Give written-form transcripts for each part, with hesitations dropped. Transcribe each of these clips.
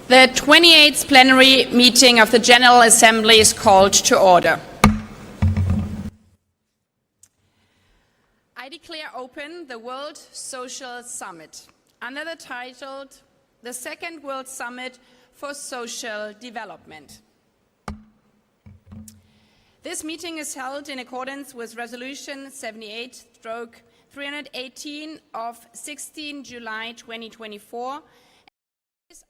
The 28th plenary meeting of the General Assembly is called to order. I declare open the World Social Summit under the title, the Second World Summit for Social Development. This meeting is held in accordance with Resolution 78/318 of 16 July 2024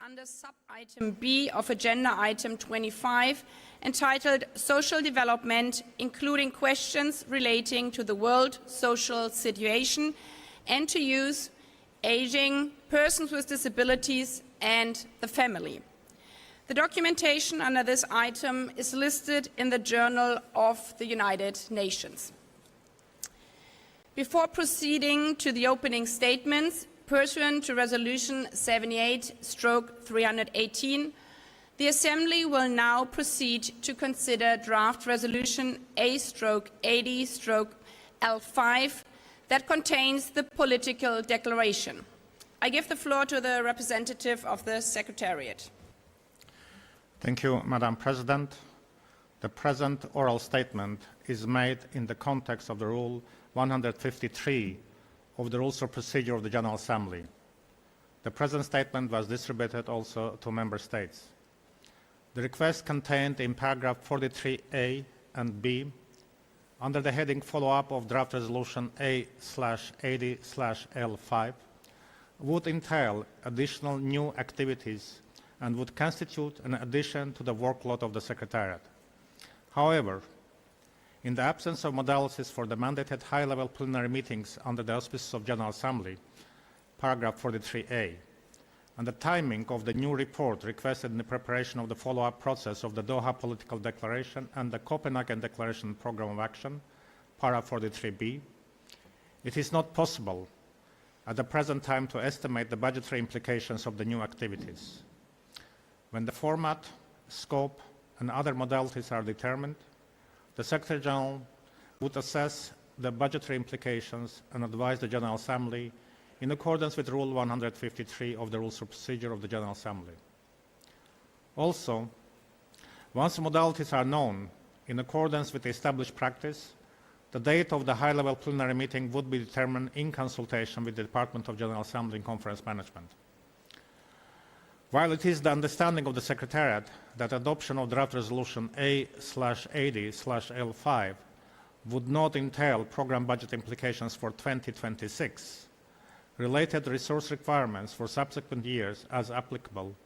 under sub-item B of Agenda Item 25, entitled Social Development, including questions relating to the world social situation and to youth, aging, persons with disabilities, and the family. The documentation under this item is listed in the Journal of the United Nations. Before proceeding to the opening statements, pursuant to Resolution 78/318, the Assembly will now proceed to consider draft Resolution A/80/L5 that contains the political declaration. I give the floor to the representative of the Secretariat. Thank you, Madam President. The present oral statement is made in the context of the Rule 153 of the Rules of Procedure of the General Assembly. The present statement was distributed also to Member States. The request contained in paragraph 43A and B under the heading Follow-up of Draft Resolution A/80/L5 would entail additional new activities and would constitute an addition to the workload of the Secretariat. However, in the absence of modalities for the mandated high-level plenary meetings under the auspices of General Assembly, paragraph 43A, and the timing of the new report requested in the preparation of the follow-up process of the Doha Political Declaration and the Copenhagen Declaration Programme of Action, paragraph 43B, it is not possible at the present time to estimate the budgetary implications of the new activities. When the format, scope, and other modalities are determined, the Secretary General would assess the budgetary implications and advise the General Assembly in accordance with Rule 153 of the Rules of Procedure of the General Assembly. Also, once the modalities are known, in accordance with the established practice, the date of the high-level plenary meeting would be determined in consultation with the Department of General Assembly and Conference Management. While it is the understanding of the Secretariat that adoption of draft resolution A/80/L5 would not entail program budget implications for 2026, related resource requirements for subsequent years, as applicable,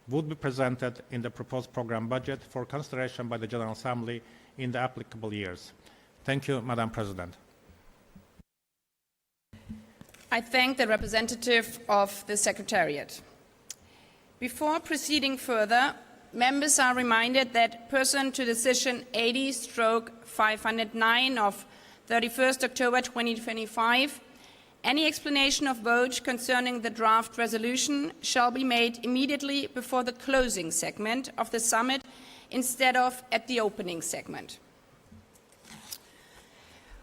would be presented in the proposed program budget for consideration by the General Assembly in the applicable years. Thank you, Madam President. I thank the representative of the Secretariat. Before proceeding further, members are reminded that pursuant to Decision 80/509 of 31st October 2025, any explanation of vote concerning the draft resolution shall be made immediately before the closing segment of the summit instead of at the opening segment.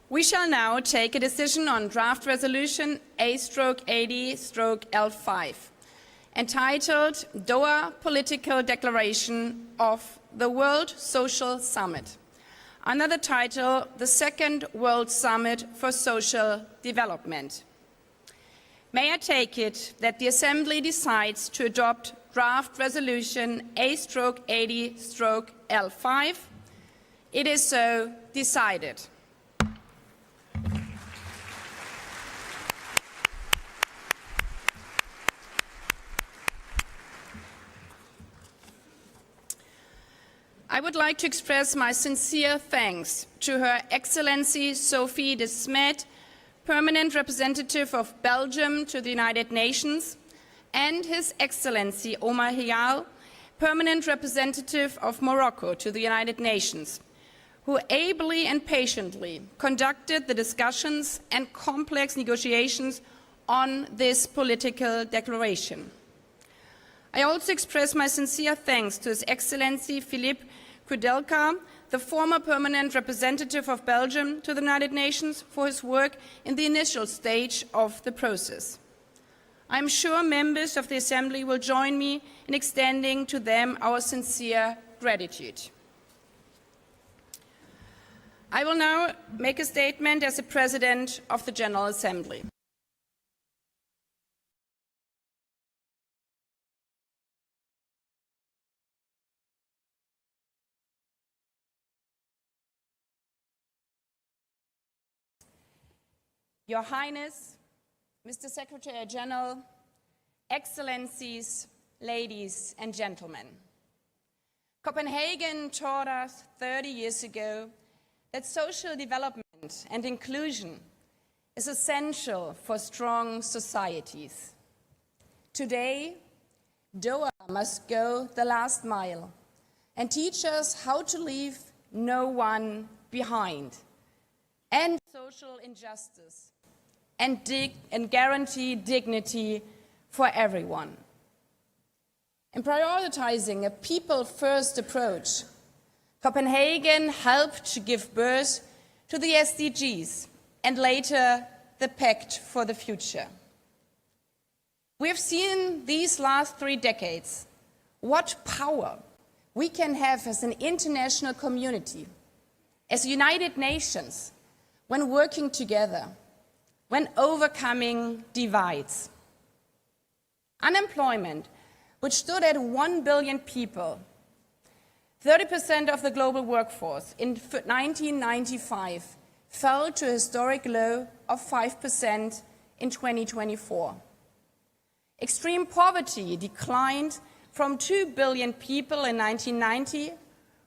We shall now take a decision on draft resolution A/80/L5. entitled Doha Political Declaration of the World Social Summit, under the title The Second World Summit for Social Development. May I take it that the Assembly decides to adopt draft resolution A/80/L5? It is so decided. I would like to express my sincere thanks to Her Excellency Sophie de Smet, Permanent Representative of Belgium to the United Nations, and His Excellency Omar Hiyal, Permanent Representative of Morocco to the United Nations, who ably and patiently conducted the discussions and complex negotiations on this political declaration. I also express my sincere thanks to His Excellency Philippe Koudelka, the former permanent representative of Belgium to the United Nations, for his work in the initial stage of the process. I'm sure members of the Assembly will join me in extending to them our sincere gratitude. I will now make a statement as the President of the General Assembly. Your Highness, Mr. Secretary General, Excellencies, ladies and gentlemen, Copenhagen taught us 30 years ago that social development and inclusion is essential for strong societies. Today, Doha must go the last mile and teach us how to leave no one behind, end social injustice, and guarantee dignity for everyone. In prioritizing a people-first approach, Copenhagen helped to give birth to the SDGs and later the Pact for the Future. We have seen these last 3 decades what power we can have as an international community, as United Nations, when working together, when overcoming divides. Unemployment, which stood at 1 billion people, 30% of the global workforce in 1995, fell to a historic low of 5% in 2024. Extreme poverty declined from 2 billion people in 1990,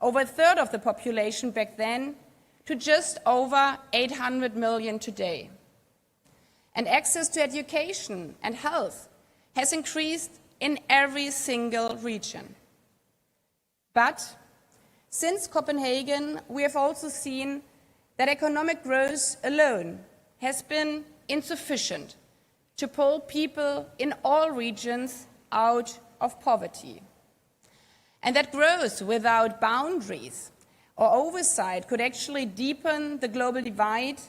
over a third of the population back then, to just over 800 million today. And access to education and health has increased in every single region. But since Copenhagen, we have also seen that economic growth alone has been insufficient to pull people in all regions out of poverty. And that growth without boundaries or oversight could actually deepen the global divide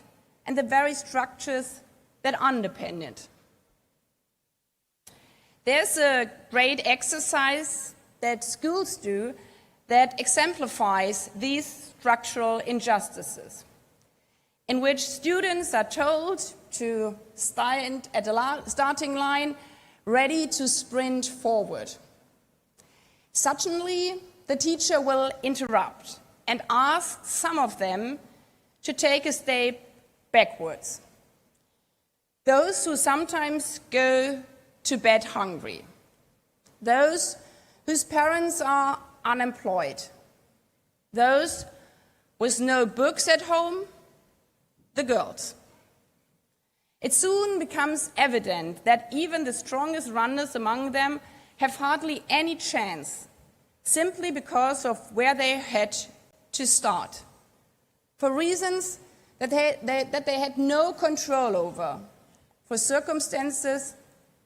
and the very structures that underpin it. There's a great exercise that schools do that exemplifies these structural injustices, in which students are told to stand at the starting line, ready to sprint forward. Suddenly, the teacher will interrupt and ask some of them to take a step backwards. Those who sometimes go to bed hungry, those whose parents are unemployed, those with no books at home, the girls. It soon becomes evident that even the strongest runners among them have hardly any chance, simply because of where they had to start, for reasons that they had no control over, for circumstances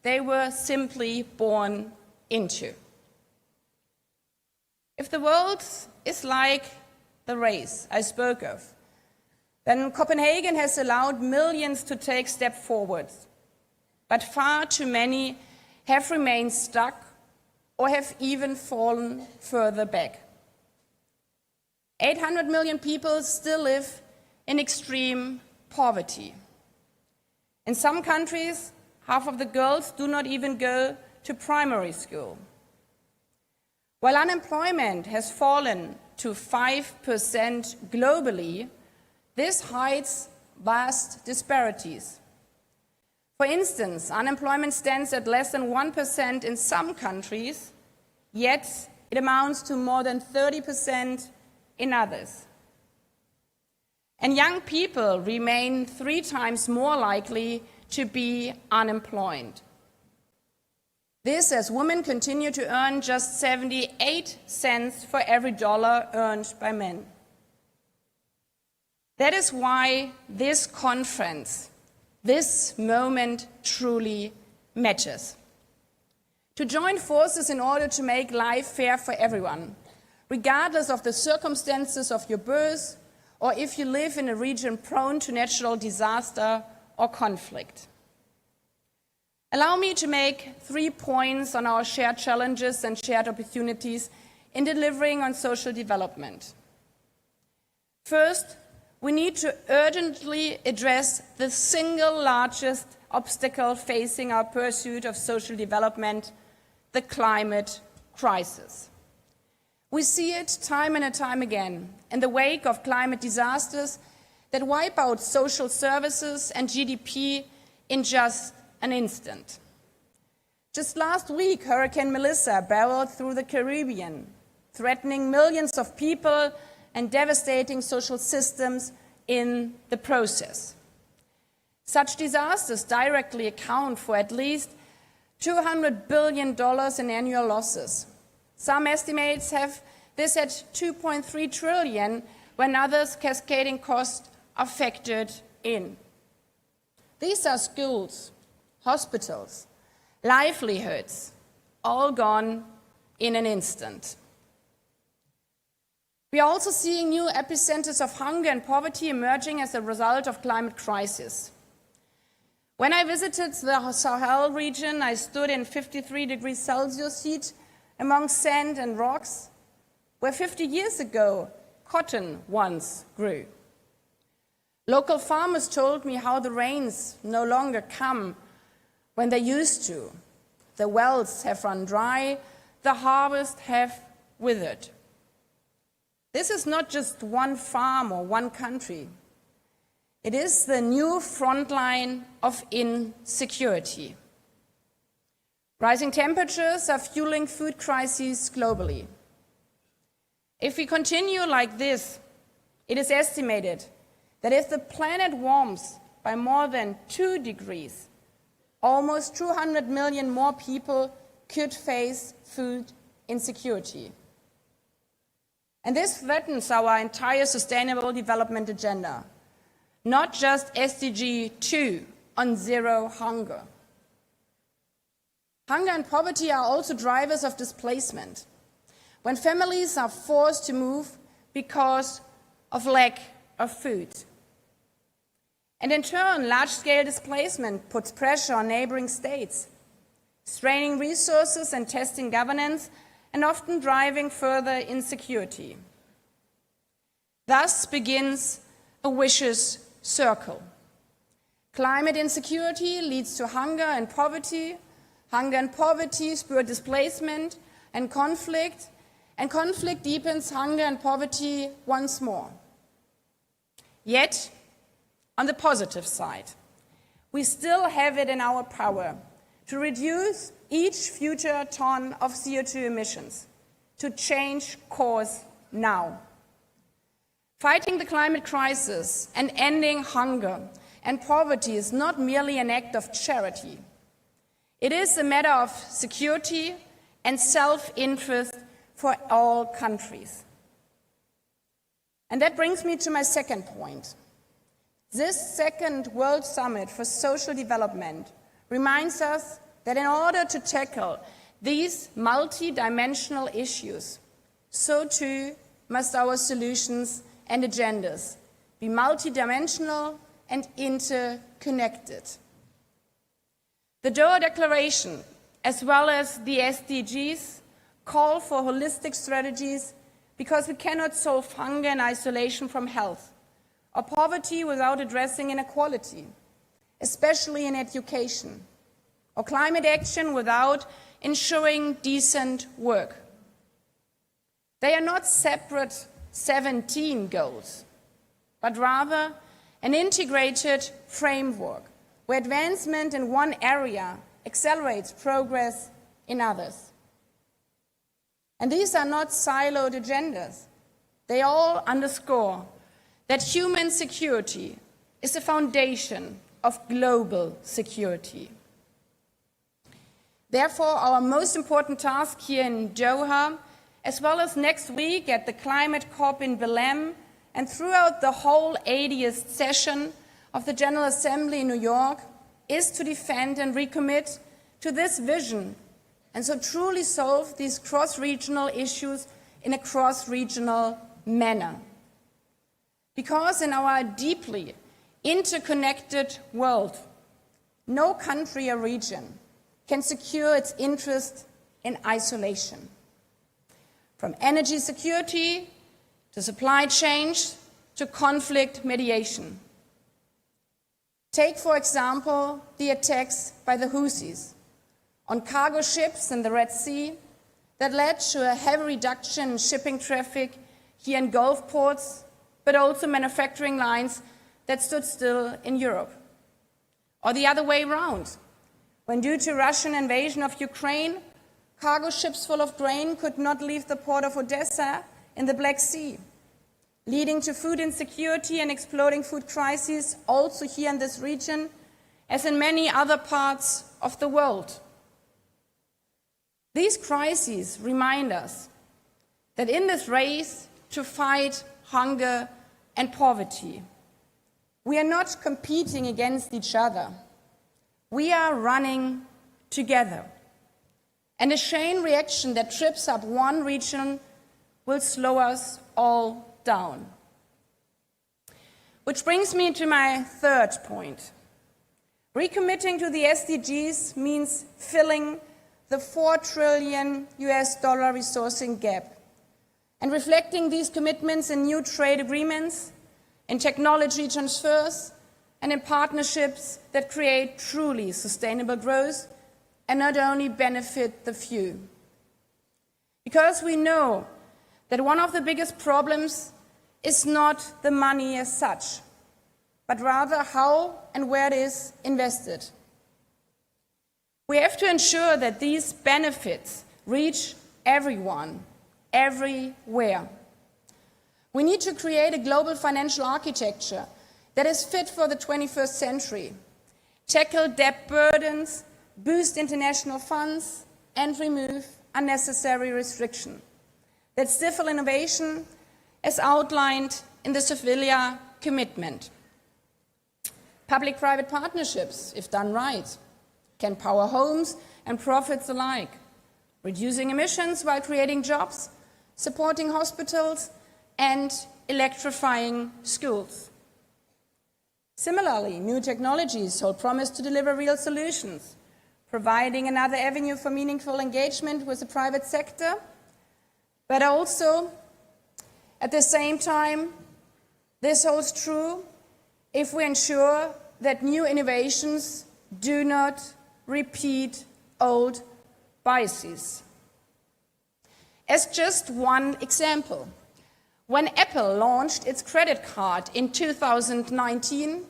they were simply born into. If the world is like the race I spoke of, then Copenhagen has allowed millions to take steps forward, but far too many have remained stuck or have even fallen further back. 800 million people still live in extreme poverty. In some countries, half of the girls do not even go to primary school. While unemployment has fallen to 5% globally, this hides vast disparities. For instance, unemployment stands at less than 1% in some countries, yet it amounts to more than 30% in others. And young people remain 3 times more likely to be unemployed. This as women continue to earn just 78 cents for every dollar earned by men. That is why this conference, this moment truly matters. To join forces in order to make life fair for everyone, regardless of the circumstances of your birth, or if you live in a region prone to natural disaster or conflict. Allow me to make 3 points on our shared challenges and shared opportunities in delivering on social development. First, we need to urgently address the single largest obstacle facing our pursuit of social development, the climate crisis. We see it time and time again in the wake of climate disasters that wipe out social services and GDP in just an instant. Just last week, Hurricane Melissa barreled through the Caribbean, threatening millions of people and devastating social systems in the process. Such disasters directly account for at least $200 billion in annual losses. Some estimates have this at $2.3 trillion, when others cascading costs are factored in. These are schools, hospitals, livelihoods, all gone in an instant. We are also seeing new epicenters of hunger and poverty emerging as a result of climate crisis. When I visited the Sahel region, I stood in 53 degrees Celsius heat among sand and rocks, where 50 years ago, cotton once grew. Local farmers told me how the rains no longer come when they used to. The wells have run dry, the harvests have withered. This is not just one farm or one country. It is the new frontline of insecurity. Rising temperatures are fueling food crises globally. If we continue like this, it is estimated that if the planet warms by more than 2 degrees, almost 200 million more people could face food insecurity. And this threatens our entire Sustainable Development Agenda, not just SDG 2 on zero hunger. Hunger and poverty are also drivers of displacement, when families are forced to move because of lack of food. And in turn, large-scale displacement puts pressure on neighboring states, straining resources and testing governance, and often driving further insecurity. Thus begins a vicious circle. Climate insecurity leads to hunger and poverty spur displacement and conflict deepens hunger and poverty once more. Yet, on the positive side, we still have it in our power to reduce each future ton of CO2 emissions, to change course now. Fighting the climate crisis and ending hunger and poverty is not merely an act of charity. It is a matter of security and self-interest for all countries. And that brings me to my second point. This second World Summit for Social Development reminds us that in order to tackle these multi-dimensional issues, so too must our solutions and agendas be multi-dimensional and interconnected. The Doha Declaration, as well as the SDGs, call for holistic strategies because we cannot solve hunger in isolation from health, or poverty without addressing inequality, especially in education, or climate action without ensuring decent work. They are not separate 17 goals, but rather an integrated framework where advancement in one area accelerates progress in others. And these are not siloed agendas. They all underscore that human security is the foundation of global security. Therefore, our most important task here in Doha, as well as next week at the Climate COP in Belém and throughout the whole 80th session of the General Assembly in New York, is to defend and recommit to this vision and so truly solve these cross-regional issues in a cross-regional manner. Because in our deeply interconnected world, no country or region can secure its interest in isolation. From energy security to supply chains to conflict mediation. Take, for example, the attacks by the Houthis on cargo ships in the Red Sea that led to a heavy reduction in shipping traffic here in Gulf ports, but also manufacturing lines that stood still in Europe. Or the other way around, when due to Russian invasion of Ukraine, cargo ships full of grain could not leave the port of Odessa in the Black Sea, leading to food insecurity and exploding food crises also here in this region, as in many other parts of the world. These crises remind us that in this race to fight hunger and poverty, we are not competing against each other. We are running together. And a chain reaction that trips up one region will slow us all down. Which brings me to my third point. Recommitting to the SDGs means filling the $4 trillion resourcing gap and reflecting these commitments in new trade agreements, in technology transfers, and in partnerships that create truly sustainable growth and not only benefit the few. Because we know that one of the biggest problems is not the money as such, but rather how and where it is invested. We have to ensure that these benefits reach everyone, everywhere. We need to create a global financial architecture that is fit for the 21st century, tackle debt burdens, boost international funds, and remove unnecessary restriction that stifle innovation as outlined in the Sevilla commitment. Public-private partnerships, if done right, can power homes and profits alike, reducing emissions while creating jobs, supporting hospitals, and electrifying schools. Similarly, new technologies hold promise to deliver real solutions, providing another avenue for meaningful engagement with the private sector, but also, at the same time, this holds true if we ensure that new innovations do not repeat old biases. As just one example, when Apple launched its credit card in 2019,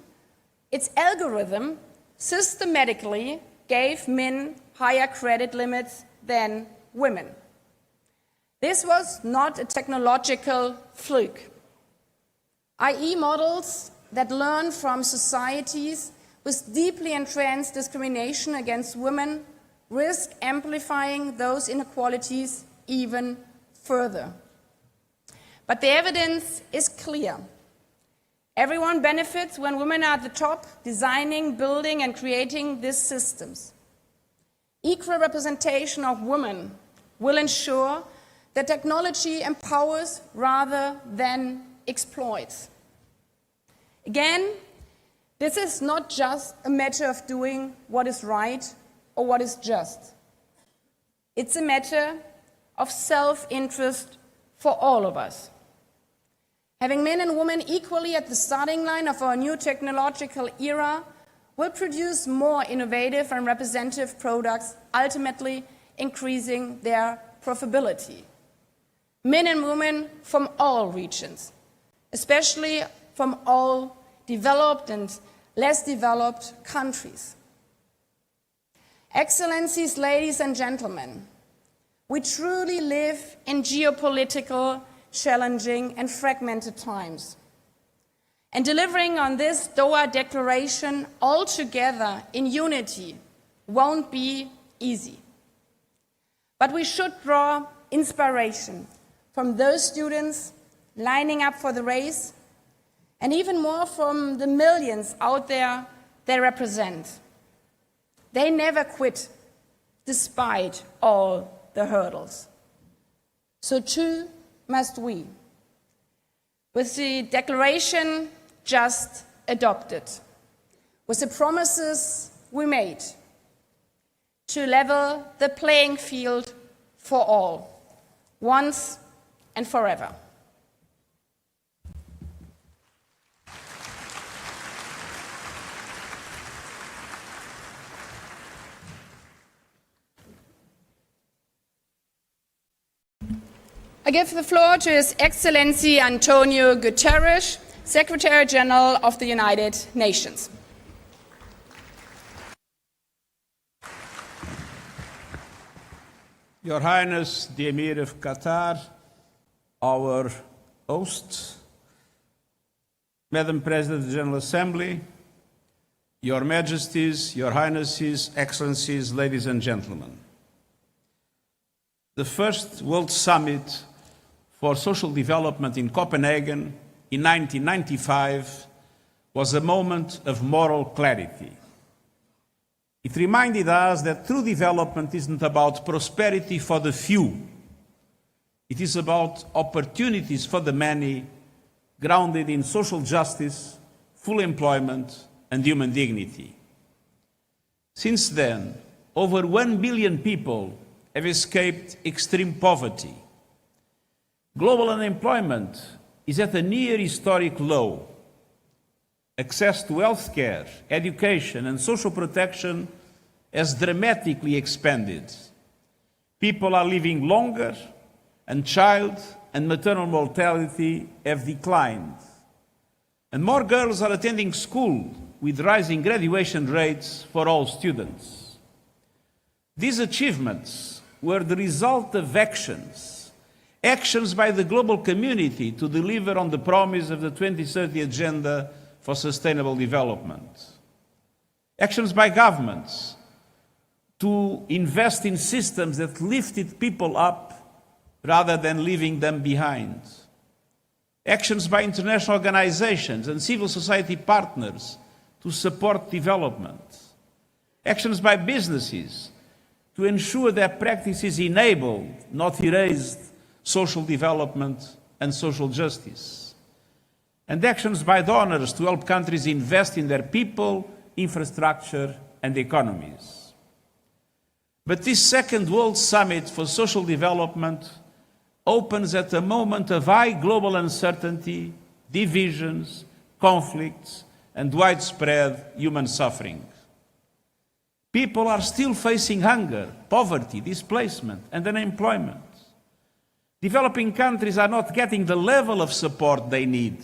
its algorithm systematically gave men higher credit limits than women. This was not a technological fluke, i.e. models that learn from societies with deeply entrenched discrimination against women risk amplifying those inequalities even further. But the evidence is clear. Everyone benefits when women are at the top, designing, building, and creating these systems. Equal representation of women will ensure that technology empowers rather than exploits. Again, this is not just a matter of doing what is right or what is just. It's a matter of self-interest for all of us. Having men and women equally at the starting line of our new technological era will produce more innovative and representative products, ultimately increasing their profitability. Men and women from all regions, especially from all developed and less developed countries. Excellencies, ladies and gentlemen, we truly live in geopolitical, challenging and fragmented times. And delivering on this Doha Declaration all together in unity won't be easy. But we should draw inspiration from those students lining up for the race, and even more from the millions out there they represent. They never quit, despite all the hurdles. So too must we. With the declaration just adopted, with the promises we made, to level the playing field for all, once and forever. I give the floor to His Excellency Antonio Guterres, Secretary General of the United Nations. Your Highness, the Emir of Qatar, our host, Madam President of the General Assembly, Your Majesties, Your Highnesses, Excellencies, ladies and gentlemen. The first World Summit for Social Development in Copenhagen in 1995 was a moment of moral clarity. It reminded us that true development isn't about prosperity for the few. It is about opportunities for the many, grounded in social justice, full employment, and human dignity. Since then, over 1 billion people have escaped extreme poverty. Global unemployment is at a near historic low. Access to health care, education, and social protection has dramatically expanded. People are living longer, and child and maternal mortality have declined. And more girls are attending school, with rising graduation rates for all students. These achievements were the result of actions by the global community to deliver on the promise of the 2030 Agenda for Sustainable Development. Actions by governments to invest in systems that lifted people up rather than leaving them behind. Actions by international organizations and civil society partners to support development. Actions by businesses to ensure that practices enabled, not erased, social development and social justice. And actions by donors to help countries invest in their people, infrastructure, and economies. But this second World Summit for Social Development opens at a moment of high global uncertainty, divisions, conflicts, and widespread human suffering. People are still facing hunger, poverty, displacement, and unemployment. Developing countries are not getting the level of support they need.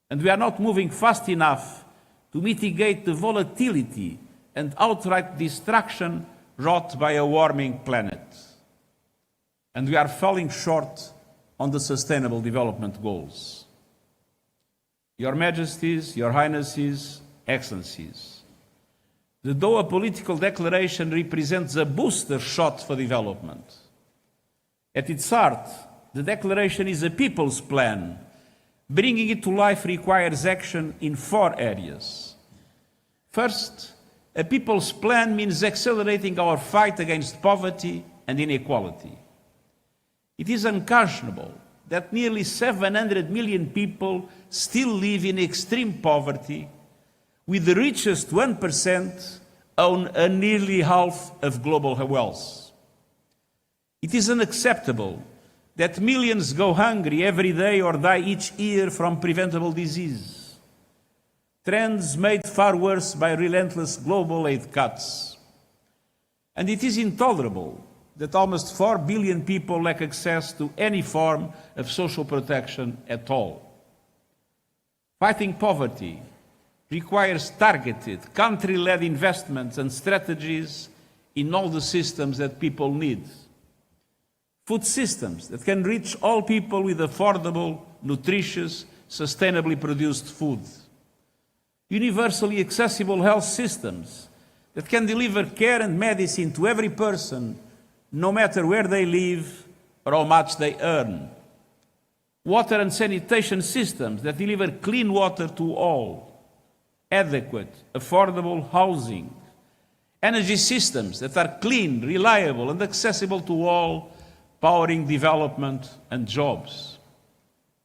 And we are not moving fast enough to mitigate the volatility and outright destruction wrought by a warming planet. And we are falling short on the Sustainable Development Goals. Your Majesties, Your Highnesses, Excellencies, the Doha Political Declaration represents a booster shot for development. At its heart, the declaration is a people's plan. Bringing it to life requires action in 4 areas. First, a people's plan means accelerating our fight against poverty and inequality. It is unconscionable that nearly 700 million people still live in extreme poverty, with the richest 1% own a nearly half of global wealth. It is unacceptable that millions go hungry every day or die each year from preventable disease. Trends made far worse by relentless global aid cuts. And it is intolerable that almost 4 billion people lack access to any form of social protection at all. Fighting poverty requires targeted, country-led investments and strategies in all the systems that people need. Food systems that can reach all people with affordable, nutritious, sustainably produced food. Universally accessible health systems that can deliver care and medicine to every person, no matter where they live or how much they earn. Water and sanitation systems that deliver clean water to all. Adequate, affordable housing. Energy systems that are clean, reliable, and accessible to all, powering development and jobs.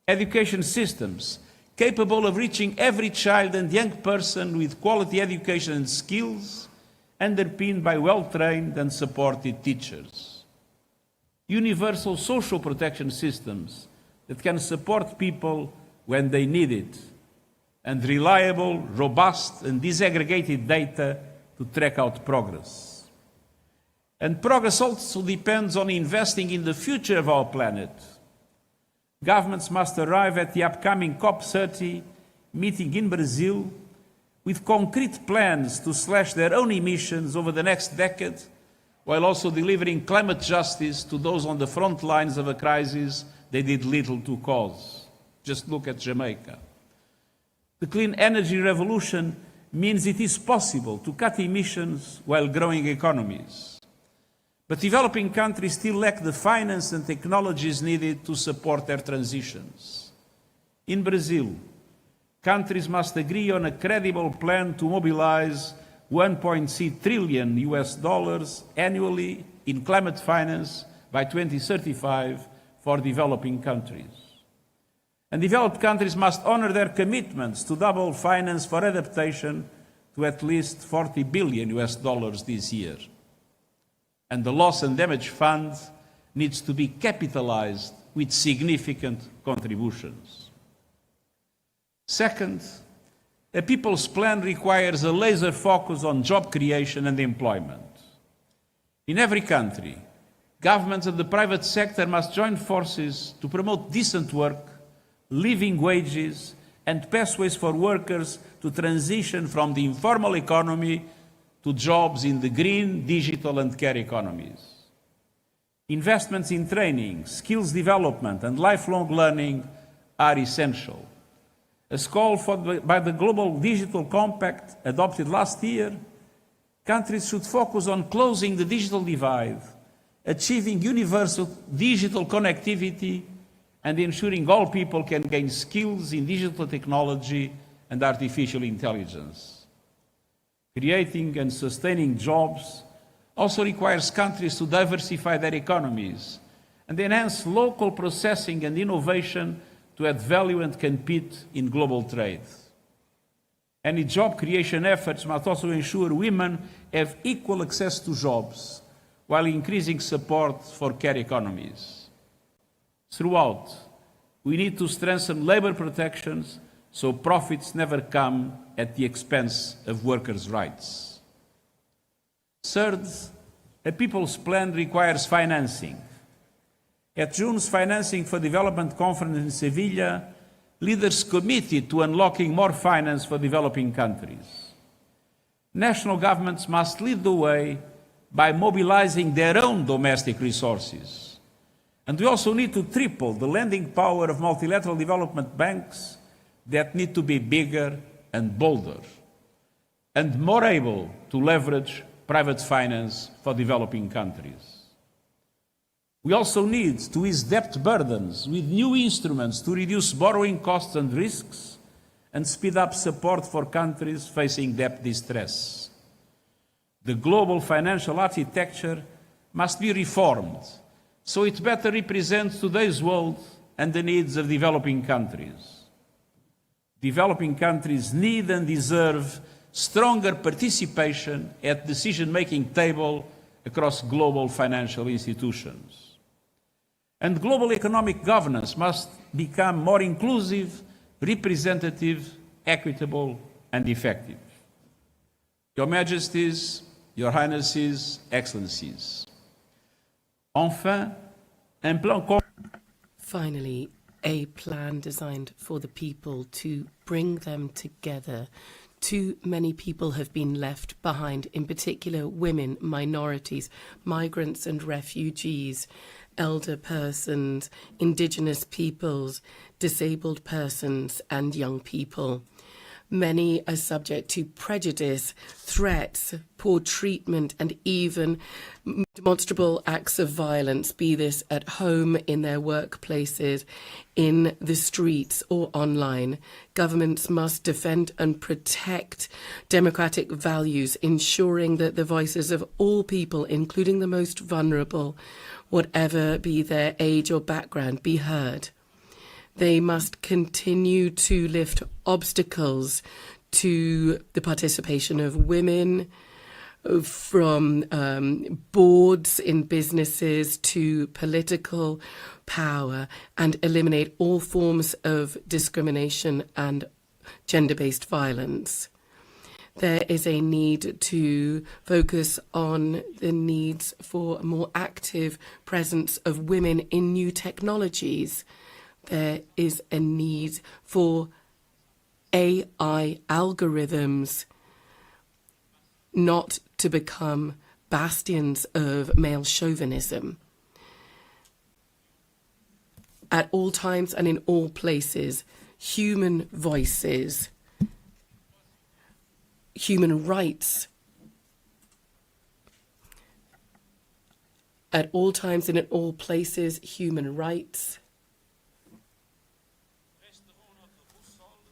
Education systems capable of reaching every child and young person with quality education and skills, underpinned by well-trained and supported teachers. Universal social protection systems that can support people when they need it, and reliable, robust and disaggregated data to track out progress. And progress also depends on investing in the future of our planet. Governments must arrive at the upcoming COP30 meeting in Brazil with concrete plans to slash their own emissions over the next decade, while also delivering climate justice to those on the front lines of a crisis they did little to cause. Just look at Jamaica. The clean energy revolution means it is possible to cut emissions while growing economies. But developing countries still lack the finance and technologies needed to support their transitions. In Brazil, countries must agree on a credible plan to mobilize $1.6 trillion annually in climate finance by 2035 for developing countries. And developed countries must honor their commitments to double finance for adaptation to at least $40 billion this year. And the Loss and Damage Fund needs to be capitalized with significant contributions. Second, a people's plan requires a laser focus on job creation and employment. In every country, governments and the private sector must join forces to promote decent work, living wages, and pathways for workers to transition from the informal economy to jobs in the green, digital, and care economies. Investments in training, skills development, and lifelong learning are essential. As called for by the Global Digital Compact adopted last year, countries should focus on closing the digital divide, achieving universal digital connectivity, and ensuring all people can gain skills in digital technology and artificial intelligence. Creating and sustaining jobs also requires countries to diversify their economies and enhance local processing and innovation to add value and compete in global trade. Any job creation efforts must also ensure women have equal access to jobs while increasing support for care economies. Throughout, we need to strengthen labor protections so profits never come at the expense of workers' rights. Third, a people's plan requires financing. At June's Financing for Development Conference in Sevilla, leaders committed to unlocking more finance for developing countries. National governments must lead the way by mobilizing their own domestic resources. And we also need to triple the lending power of multilateral development banks that need to be bigger and bolder, and more able to leverage private finance for developing countries. We also need to ease debt burdens with new instruments to reduce borrowing costs and risks and speed up support for countries facing debt distress. The global financial architecture must be reformed so it better represents today's world and the needs of developing countries. Developing countries need and deserve stronger participation at the decision-making table across global financial institutions. And global economic governance must become more inclusive, representative, equitable, and effective. Your Majesties, Your Highnesses, Excellencies. Enfin, un plan. Finally, a plan designed for the people to bring them together. Too many people have been left behind, in particular women, minorities, migrants and refugees, elder persons, indigenous peoples, disabled persons and young people. Many are subject to prejudice, threats, poor treatment, and even demonstrable acts of violence, be this at home, in their workplaces, in the streets, or online. Governments must defend and protect democratic values, ensuring that the voices of all people, including the most vulnerable, whatever be their age or background, be heard. They must continue to lift obstacles to the participation of women, from boards in businesses to political power, and eliminate all forms of discrimination and gender-based violence. There is a need to focus on the needs for a more active presence of women in new technologies. There is a need for AI algorithms not to become bastions of male chauvinism. At all times and in all places, human voices, human rights, at all times and in all places, human rights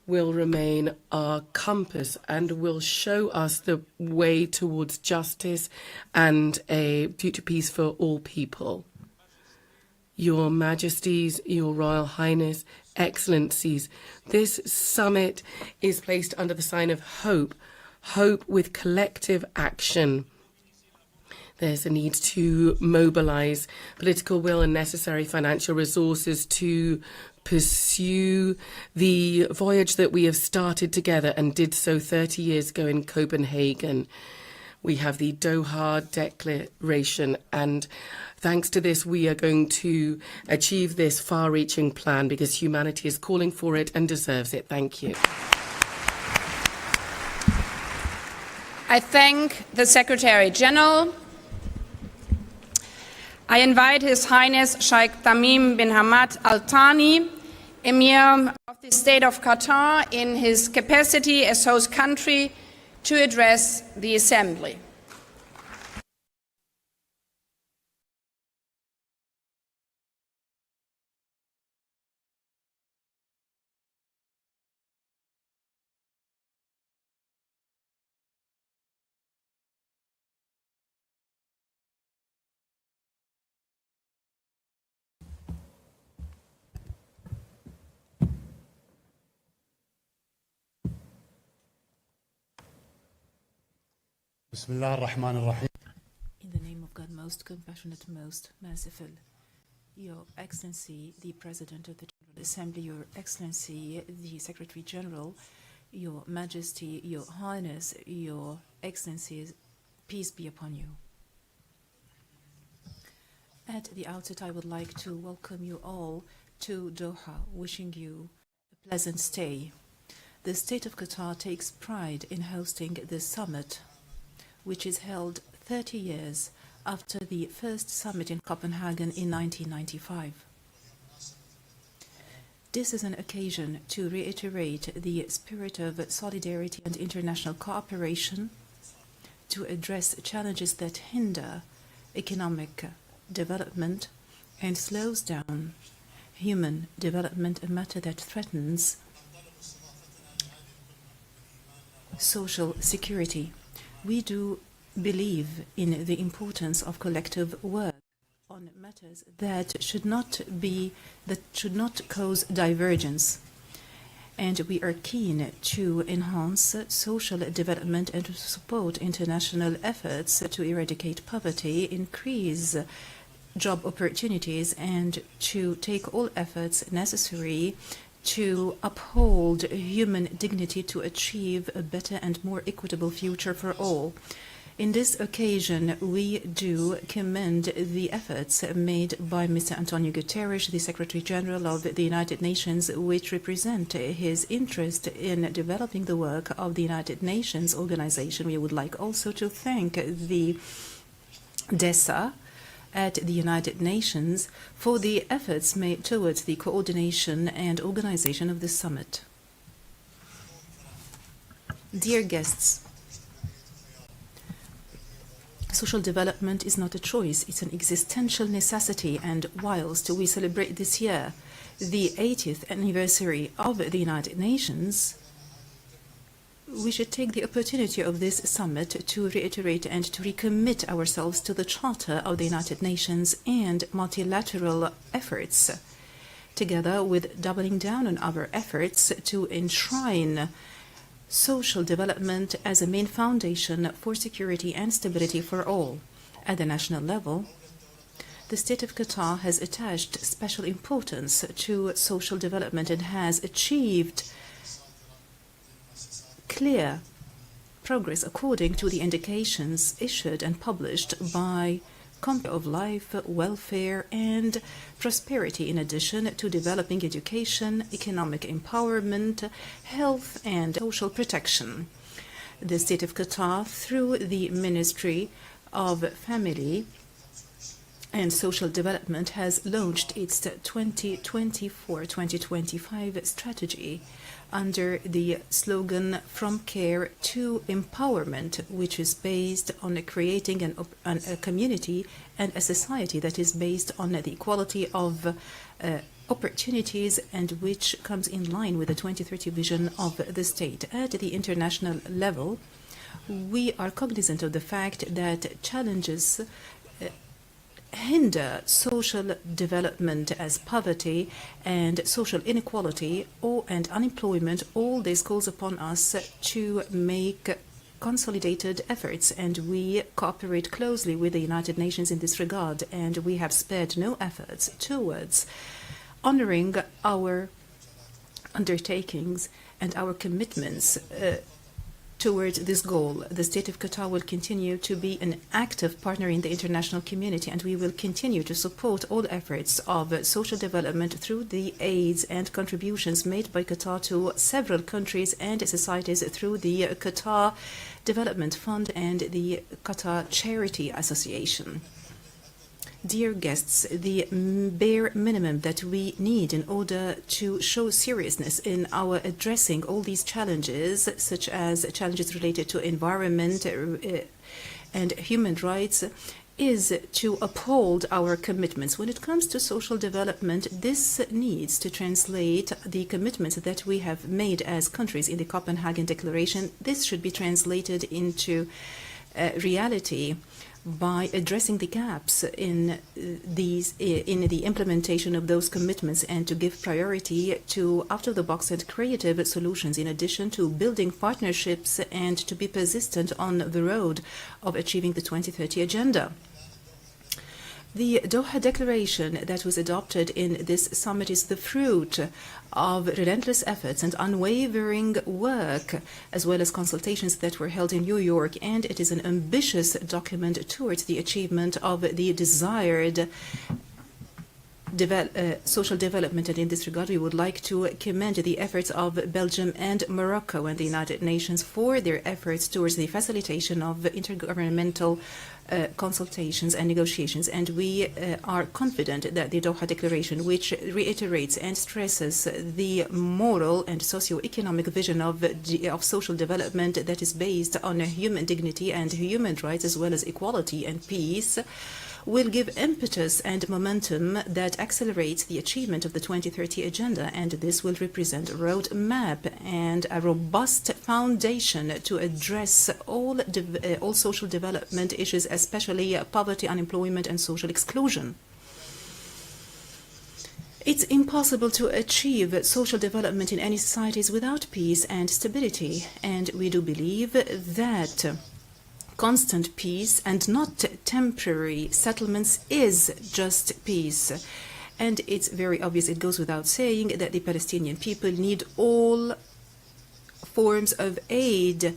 will remain our compass and will show us the way towards justice and a future peace for all people. Your Majesties, Your Royal Highness, Excellencies, this summit is placed under the sign of hope, hope with collective action. There's a need to mobilize political will and necessary financial resources to pursue the voyage that we have started together and did so 30 years ago in Copenhagen. We have the Doha Declaration, and thanks to this, we are going to achieve this far-reaching plan because humanity is calling for it and deserves it. Thank you. I thank the Secretary General. I invite His Highness Sheikh Tamim bin Hamad Al Thani, Emir of the State of Qatar, in his capacity as host country, to address the Assembly. Bismillah ar-Rahman ar-Rahim. In the name of God, most compassionate, most merciful, Your Excellency, the President of the General Assembly, Your Excellency, the Secretary General, Your Majesty, Your Highness, Your Excellencies, peace be upon you. At the outset, I would like to welcome you all to Doha, wishing you a pleasant stay. The State of Qatar takes pride in hosting this summit, which is held 30 years after the first summit in Copenhagen in 1995. This is an occasion to reiterate the spirit of solidarity and international cooperation, to address challenges that hinder economic development and slows down human development, a matter that threatens social security. We do believe in the importance of collective work on matters that should not cause divergence, and we are keen to enhance social development and to support international efforts to eradicate poverty, increase job opportunities, and to take all efforts necessary to uphold human dignity to achieve a better and more equitable future for all. In this occasion, we do commend the efforts made by Mr. Antonio Guterres, the Secretary General of the United Nations, which represent his interest in developing the work of the United Nations organization. We would like also to thank the DESA at the United Nations for the efforts made towards the coordination and organization of this summit. Dear guests, social development is not a choice, it's an existential necessity, and whilst we celebrate this year the 80th anniversary of the United Nations, we should take the opportunity of this summit to reiterate and to recommit ourselves to the Charter of the United Nations and multilateral efforts, together with doubling down on our efforts to enshrine social development as a main foundation for security and stability for all. At the national level, the state of Qatar has attached special importance to social development and has achieved clear progress according to the indications issued and published by Committee of Life, Welfare and Prosperity, in addition to developing education, economic empowerment, health and social protection. The state of Qatar, through the Ministry of Family and Social Development, has launched its 2024-2025 strategy under the slogan From Care to Empowerment, which is based on creating a community and a society that is based on the equality of opportunities, and which comes in line with the 2030 vision of the state. At the international level, we are cognizant of the fact that challenges hinder social development as poverty and social inequality and unemployment. All this calls upon us to make consolidated efforts, and we cooperate closely with the United Nations in this regard, and we have spared no efforts towards honoring our undertakings and our commitments towards this goal. The state of Qatar will continue to be an active partner in the international community, and we will continue to support all efforts of social development through the aids and contributions made by Qatar to several countries and societies through the Qatar Development Fund and the Qatar Charity Association. Dear guests, the bare minimum that we need in order to show seriousness in our addressing all these challenges, such as challenges related to environment and human rights, is to uphold our commitments. When it comes to social development, this needs to translate the commitments that we have made as countries in the Copenhagen Declaration. This should be translated into reality by addressing the gaps in the implementation of those commitments, and to give priority to out-of-the-box and creative solutions, in addition to building partnerships and to be persistent on the road of achieving the 2030 agenda. The Doha Declaration that was adopted in this summit is the fruit of relentless efforts and unwavering work, as well as consultations that were held in New York, and it is an ambitious document towards the achievement of the desired social development. And in this regard, we would like to commend the efforts of Belgium and Morocco and the United Nations for their efforts towards the facilitation of intergovernmental consultations and negotiations. And we are confident that the Doha Declaration, which reiterates and stresses the moral and socio-economic vision of social development that is based on human dignity and human rights, as well as equality and peace, will give impetus and momentum that accelerates the achievement of the 2030 agenda, and this will represent a roadmap and a robust foundation to address all social development issues, especially poverty, unemployment, and social exclusion. It's impossible to achieve social development in any societies without peace and stability, and we do believe that constant peace and not temporary settlements is just peace. And it's very obvious, it goes without saying, that the Palestinian people need all forms of aid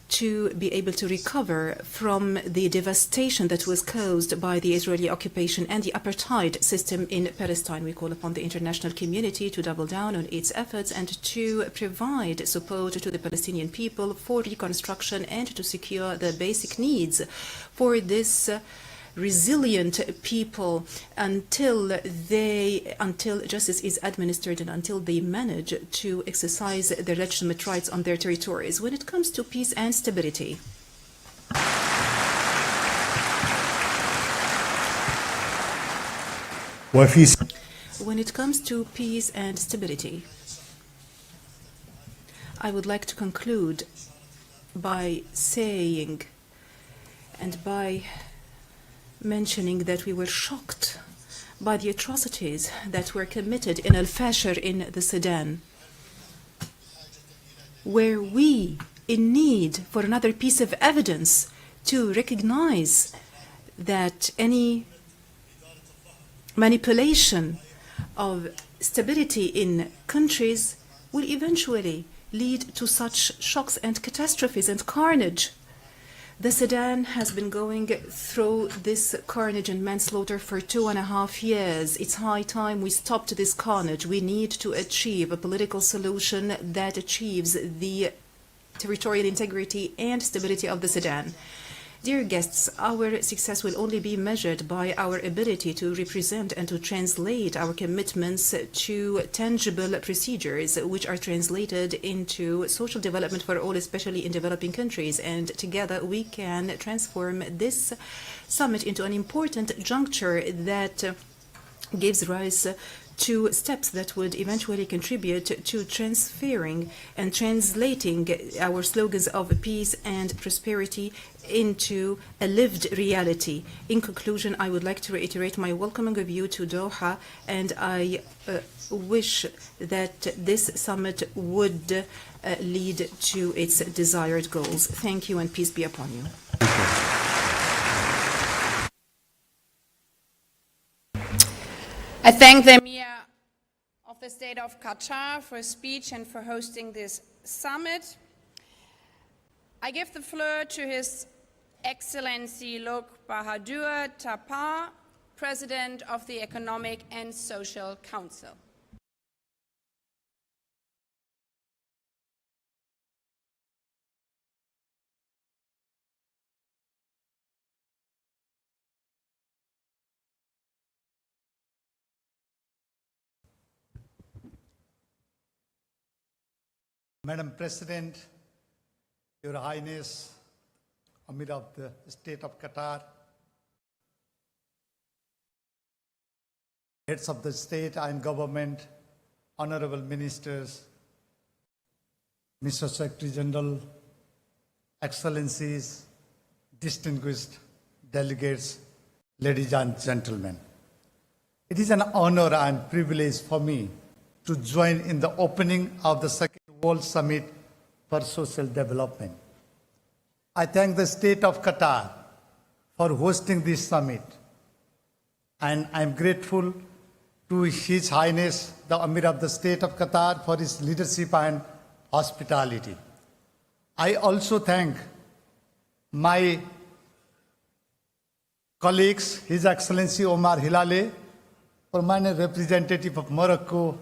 to be able to recover from the devastation that was caused by the Israeli occupation and the apartheid system in Palestine. We call upon the international community to double down on its efforts and to provide support to the Palestinian people for reconstruction and to secure the basic needs for this resilient people until justice is administered and until they manage to exercise their legitimate rights on their territories. When it comes to peace and stability, when it comes to peace and stability, I would like to conclude by saying and by mentioning that we were shocked by the atrocities that were committed in Al-Fashir in the Sudan. were we in need for another piece of evidence to recognize that any manipulation of stability in countries will eventually lead to such shocks and catastrophes and carnage? The Sudan has been going through this carnage and manslaughter for 2.5 years. It's high time we stopped this carnage. We need to achieve a political solution that achieves the territorial integrity and stability of the Sudan. Dear guests, our success will only be measured by our ability to represent and to translate our commitments to tangible procedures which are translated into social development for all, especially in developing countries. And together we can transform this summit into an important juncture that gives rise to steps that would eventually contribute to transferring and translating our slogans of peace and prosperity into a lived reality. In conclusion, I would like to reiterate my welcoming of you to Doha, and I wish that this summit would lead to its desired goals. Thank you, and peace be upon you. I thank the Emir of the State of Qatar for his speech and for hosting this summit. I give the floor to His Excellency Lok Bahadur Tapar, President of the Economic and Social Council. Madam President, Your Highness, Amir of the State of Qatar, heads of the state and government, honorable ministers, Mr. Secretary General, Excellencies, distinguished delegates, ladies and gentlemen. It is an honor and privilege for me to join in the opening of the Second World Summit for Social Development. I thank the State of Qatar for hosting this summit, and I am grateful to His Highness, the Amir of the State of Qatar, for his leadership and hospitality. I also thank my colleagues, His Excellency Omar Hilale, permanent representative of Morocco,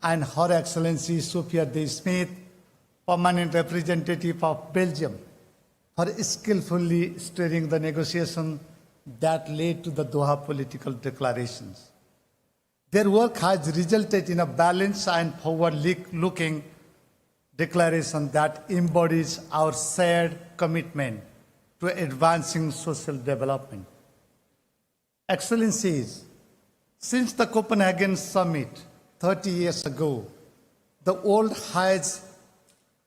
and Her Excellency Sophia De Smith, permanent representative of Belgium, for skillfully steering the negotiation that led to the Doha political declarations. Their work has resulted in a balanced and forward-looking declaration that embodies our shared commitment to advancing social development. Excellencies, since the Copenhagen Summit 30 years ago, the world has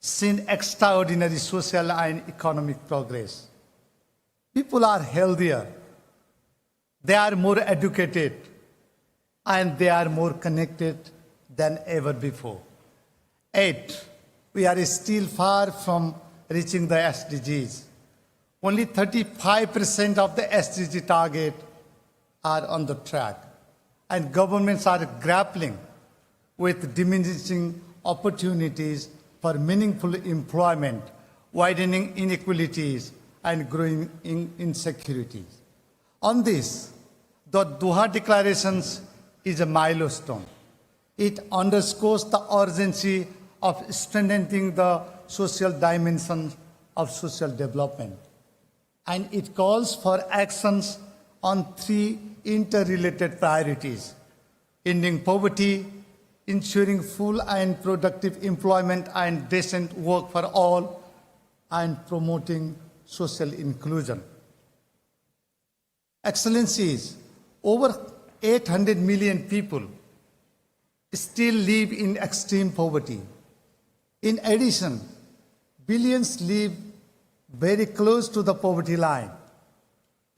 seen extraordinary social and economic progress. People are healthier, they are more educated, and they are more connected than ever before. Yet, we are still far from reaching the SDGs. Only 35% of the SDG target are on the track, and governments are grappling with diminishing opportunities for meaningful employment, widening inequalities, and growing insecurities. On this, the Doha Declarations is a milestone. It underscores the urgency of strengthening the social dimension of social development. And it calls for actions on 3 interrelated priorities: ending poverty, ensuring full and productive employment and decent work for all, and promoting social inclusion. Excellencies, over 800 million people still live in extreme poverty. In addition, billions live very close to the poverty line.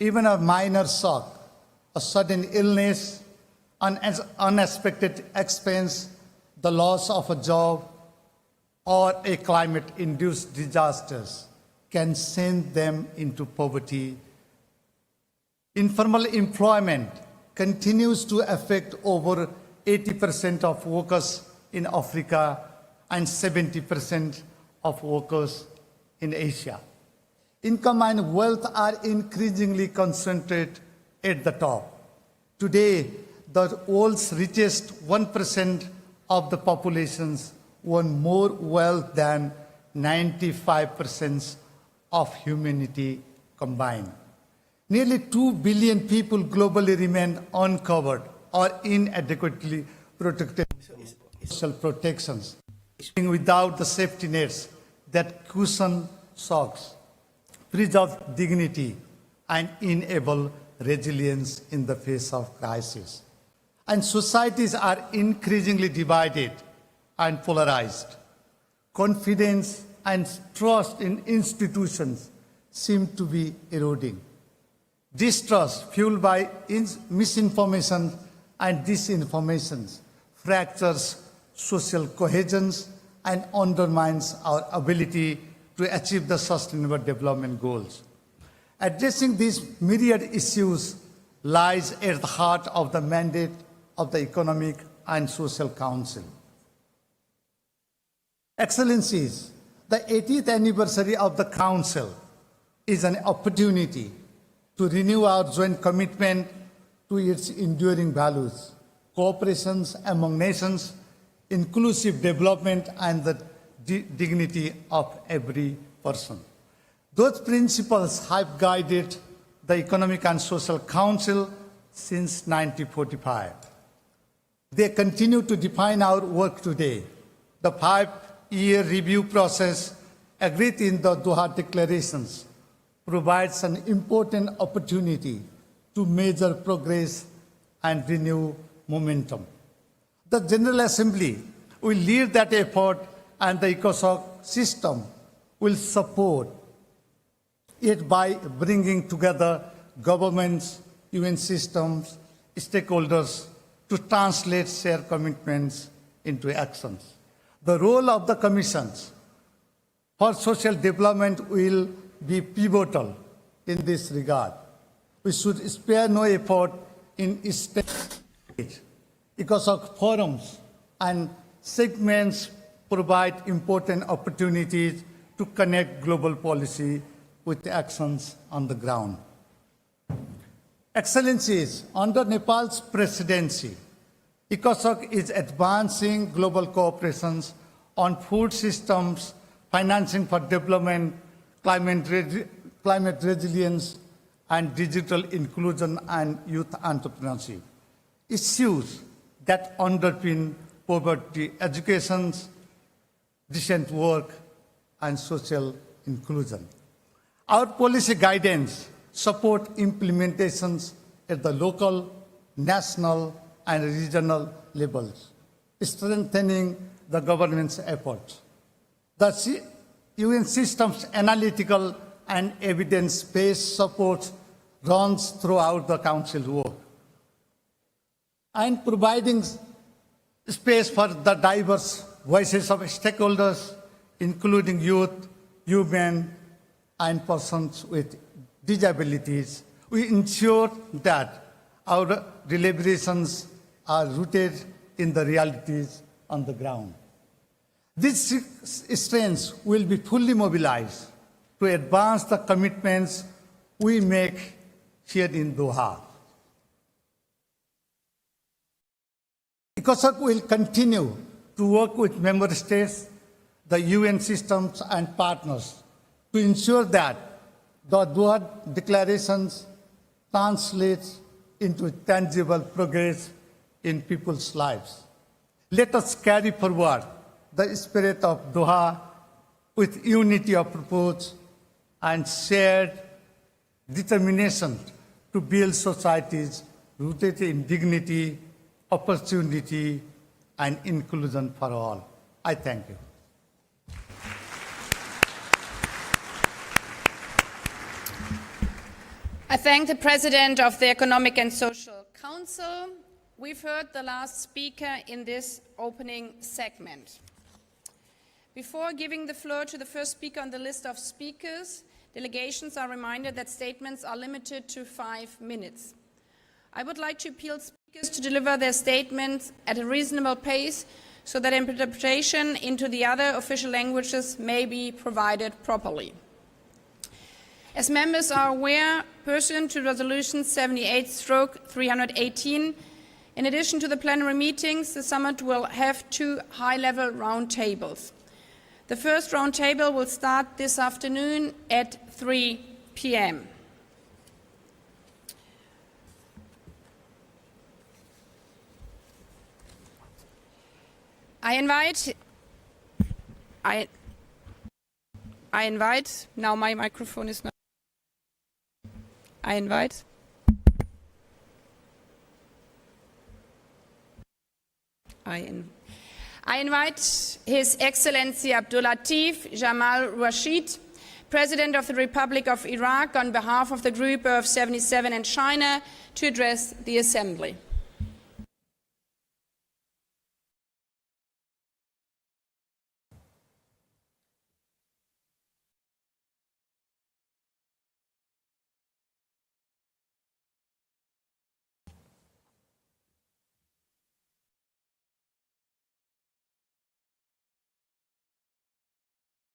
Even a minor shock, a sudden illness, an unexpected expense, the loss of a job, or a climate-induced disasters can send them into poverty. Informal employment continues to affect over 80% of workers in Africa and 70% of workers in Asia. Income and wealth are increasingly concentrated at the top. Today, the world's richest 1% of the populations own more wealth than 95% of humanity combined. Nearly 2 billion people globally remain uncovered or inadequately protected social protections, without the safety nets that cushion shocks, preserve dignity, and enable resilience in the face of crisis. And societies are increasingly divided and polarized. Confidence and trust in institutions seem to be eroding. Distrust fueled by misinformation and disinformation fractures social cohesion and undermines our ability to achieve the Sustainable Development Goals. Addressing these myriad issues lies at the heart of the mandate of the Economic and Social Council. Excellencies, the 80th anniversary of the Council is an opportunity to renew our joint commitment to its enduring values, cooperation among nations, inclusive development, and the dignity of every person. Those principles have guided the Economic and Social Council since 1945. They continue to define our work today. The 5-year review process agreed in the Doha declarations provides an important opportunity to measure progress and renew momentum. The General Assembly will lead that effort, and the ECOSOC system will support it by bringing together governments, UN systems, stakeholders to translate shared commitments into actions. The role of the commissions for social development will be pivotal in this regard. We should spare no effort in establishing ECOSOC forums and segments provide important opportunities to connect global policy with actions on the ground. Excellencies, under Nepal's presidency, ECOSOC is advancing global cooperation on food systems, financing for development, climate resilience, and digital inclusion and youth entrepreneurship. Issues that underpin poverty, education, decent work, and social inclusion. Our policy guidance support implementations at the local, national, and regional levels, strengthening the government's efforts. The UN system's analytical and evidence-based support runs throughout the Council's work, and providing space for the diverse voices of stakeholders, including youth, women, and persons with disabilities. We ensure that our deliberations are rooted in the realities on the ground. These strengths will be fully mobilized to advance the commitments we make here in Doha. ECOSOC will continue to work with member states, the UN systems, and partners to ensure that the Doha declarations translate into tangible progress in people's lives. Let us carry forward the spirit of Doha with unity of purpose and shared determination to build societies rooted in dignity, opportunity, and inclusion for all. I thank you. I thank the President of the Economic and Social Council. We've heard the last speaker in this opening segment. Before giving the floor to the first speaker on the list of speakers, delegations are reminded that statements are limited to 5 minutes. I would like to appeal to speakers to deliver their statements at a reasonable pace so that interpretation into the other official languages may be provided properly. As members are aware, pursuant to Resolution 78/318, in addition to the plenary meetings, the summit will have 2 high-level roundtables. The first roundtable will start this afternoon at 3 p.m. I invite, now my microphone is not, I invite His Excellency Abdul Latif Jamal Rashid, President of the Republic of Iraq, on behalf of the Group of 77 and China, to address the Assembly.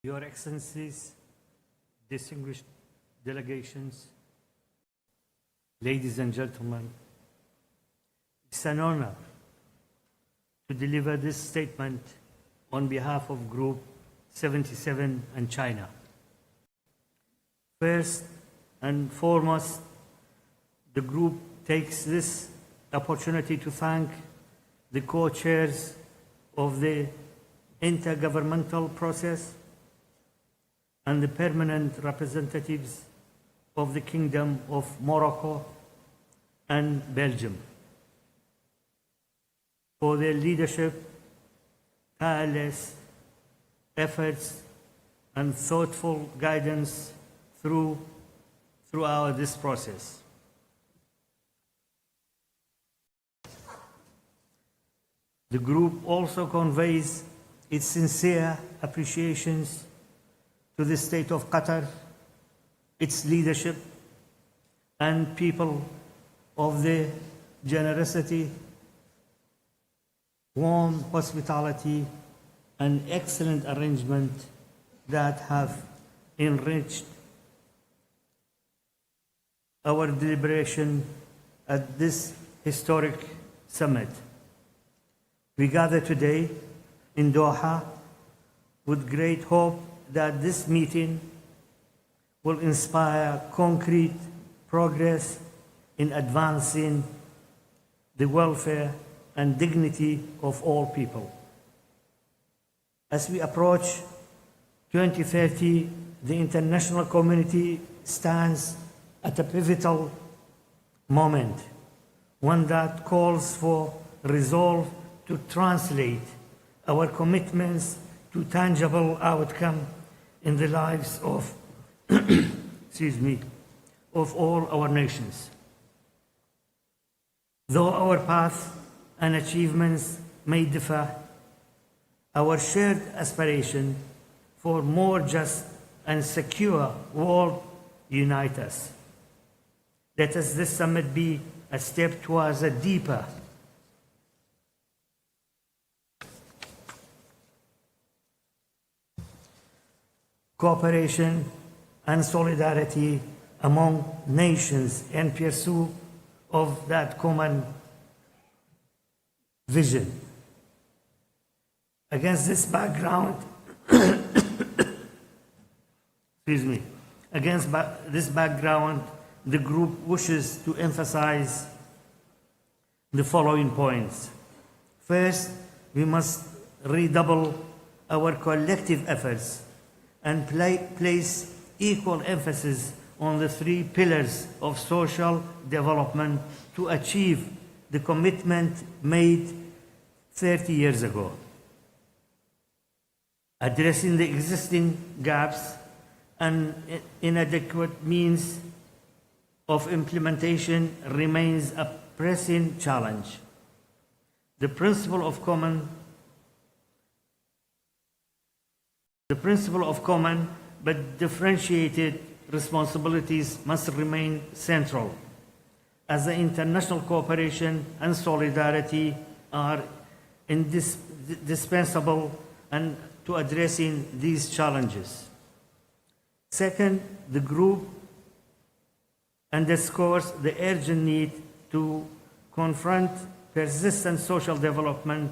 Your Excellencies, distinguished delegations, ladies and gentlemen, it's an honor to deliver this statement on behalf of Group 77 and China. First and foremost, the group takes this opportunity to thank the co-chairs of the intergovernmental process and the permanent representatives of the Kingdom of Morocco and Belgium for their leadership, tireless efforts, and thoughtful guidance throughout this process. The group also conveys its sincere appreciations to the State of Qatar, its leadership, and people of the generosity, warm hospitality, and excellent arrangement that have enriched our deliberation at this historic summit. We gather today in Doha with great hope that this meeting will inspire concrete progress in advancing the welfare and dignity of all people. As we approach 2030, the international community stands at a pivotal moment, one that calls for resolve to translate our commitments to tangible outcome in the lives of, of all our nations. Though our path and achievements may differ, our shared aspiration for more just and secure world unite us. Let us this summit be a step towards a deeper cooperation and solidarity among nations in pursuit of that common vision. Against this background, this background, the group wishes to emphasize the following points. First, we must redouble our collective efforts and place equal emphasis on the 3 pillars of social development to achieve the commitment made 30 years ago. Addressing the existing gaps and inadequate means of implementation remains a pressing challenge. The principle of common The principle of common but differentiated responsibilities must remain central, as the international cooperation and solidarity are indispensable and to addressing these challenges. Second, the group underscores the urgent need to confront persistent social development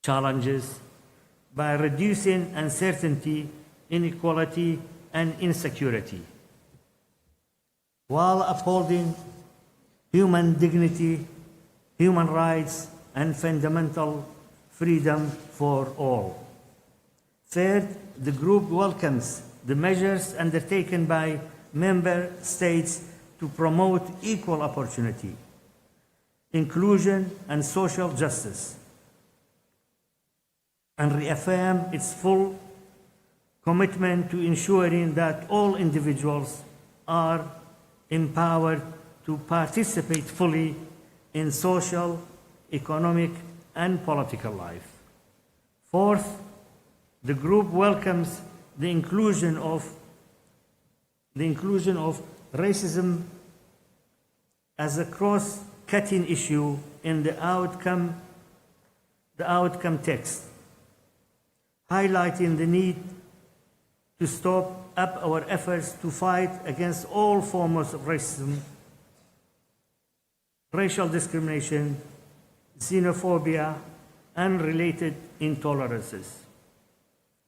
challenges by reducing uncertainty, inequality, and insecurity, while upholding human dignity, human rights, and fundamental freedom for all. Third, the group welcomes the measures undertaken by member states to promote equal opportunity, inclusion, and social justice, and reaffirm its full commitment to ensuring that all individuals are empowered to participate fully in social, economic, and political life. Fourth, the group welcomes the inclusion of racism as a cross-cutting issue in the outcome text, highlighting the need to stop up our efforts to fight against all forms of racism, racial discrimination, xenophobia, and related intolerances.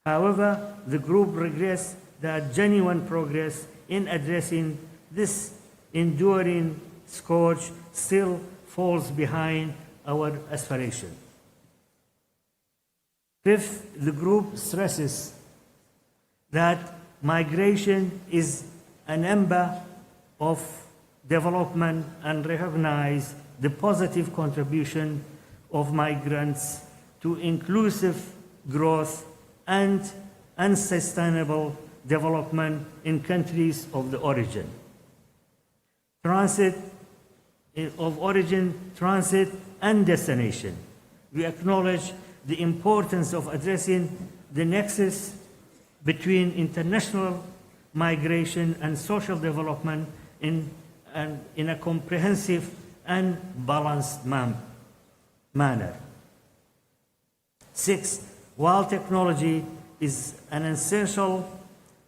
However, the group regrets that genuine progress in addressing this enduring scourge still falls behind our aspiration. Fifth, the group stresses that migration is an ember of development and recognize the positive contribution of migrants to inclusive growth and sustainable development in countries of the origin. Transit and destination. We acknowledge the importance of addressing the nexus between international migration and social development in a comprehensive and balanced manner. Six, while technology is an essential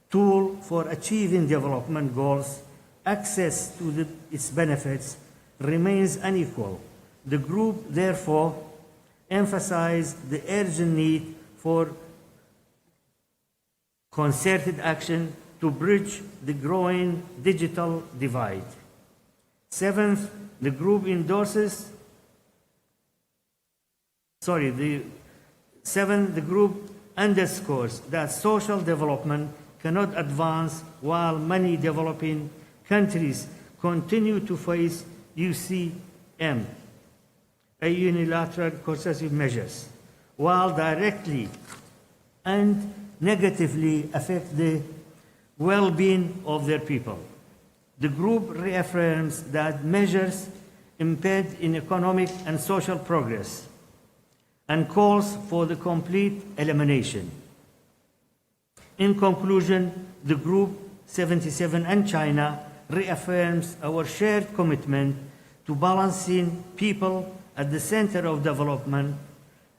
tool for achieving development goals, access to its benefits remains unequal. The group, therefore, emphasizes the urgent need for concerted action to bridge the growing digital divide. Seventh, the group underscores that social development cannot advance while many developing countries continue to face UCM, unilateral coercive measures, while directly and negatively affect the well-being of their people. The group reaffirms that measures impede in economic and social progress and calls for the complete elimination. In conclusion, the Group 77 and China reaffirms our shared commitment to balancing people at the center of development.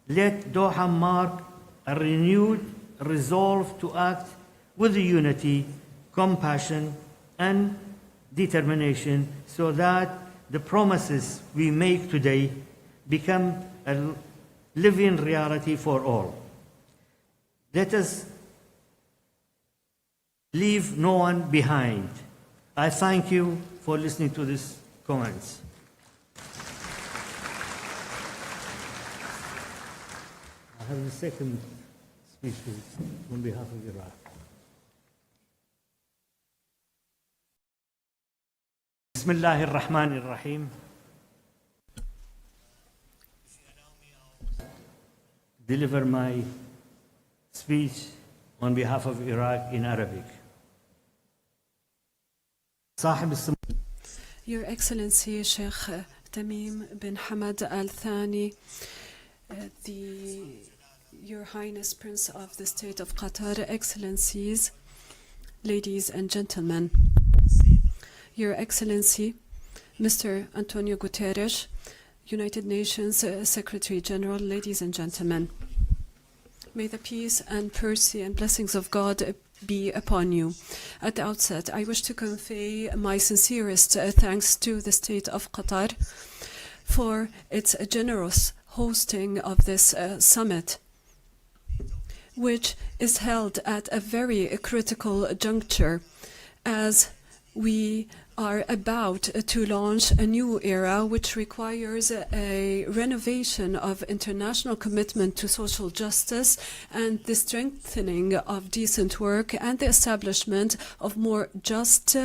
Let Doha mark a renewed resolve to act with unity, compassion, and determination so that the promises we make today become a living reality for all. Let us leave no one behind. I thank you for listening to these comments. I have the second speech on behalf of Iraq. Bismillah ar-Rahman ar-Rahim. Deliver my speech on behalf of Iraq in Arabic. Your Excellency Sheikh Tamim bin Hamad Al Thani, the Your Highness Prince of the State of Qatar, Excellencies, ladies and gentlemen. Your Excellency, Mr. Antonio Guterres, United Nations Secretary General, ladies and gentlemen. May the peace and mercy and blessings of God be upon you. At the outset, I wish to convey my sincerest thanks to the State of Qatar for its generous hosting of this summit, which is held at a very critical juncture as we are about to launch a new era which requires a renovation of international commitment to social justice and the strengthening of decent work and the establishment of more just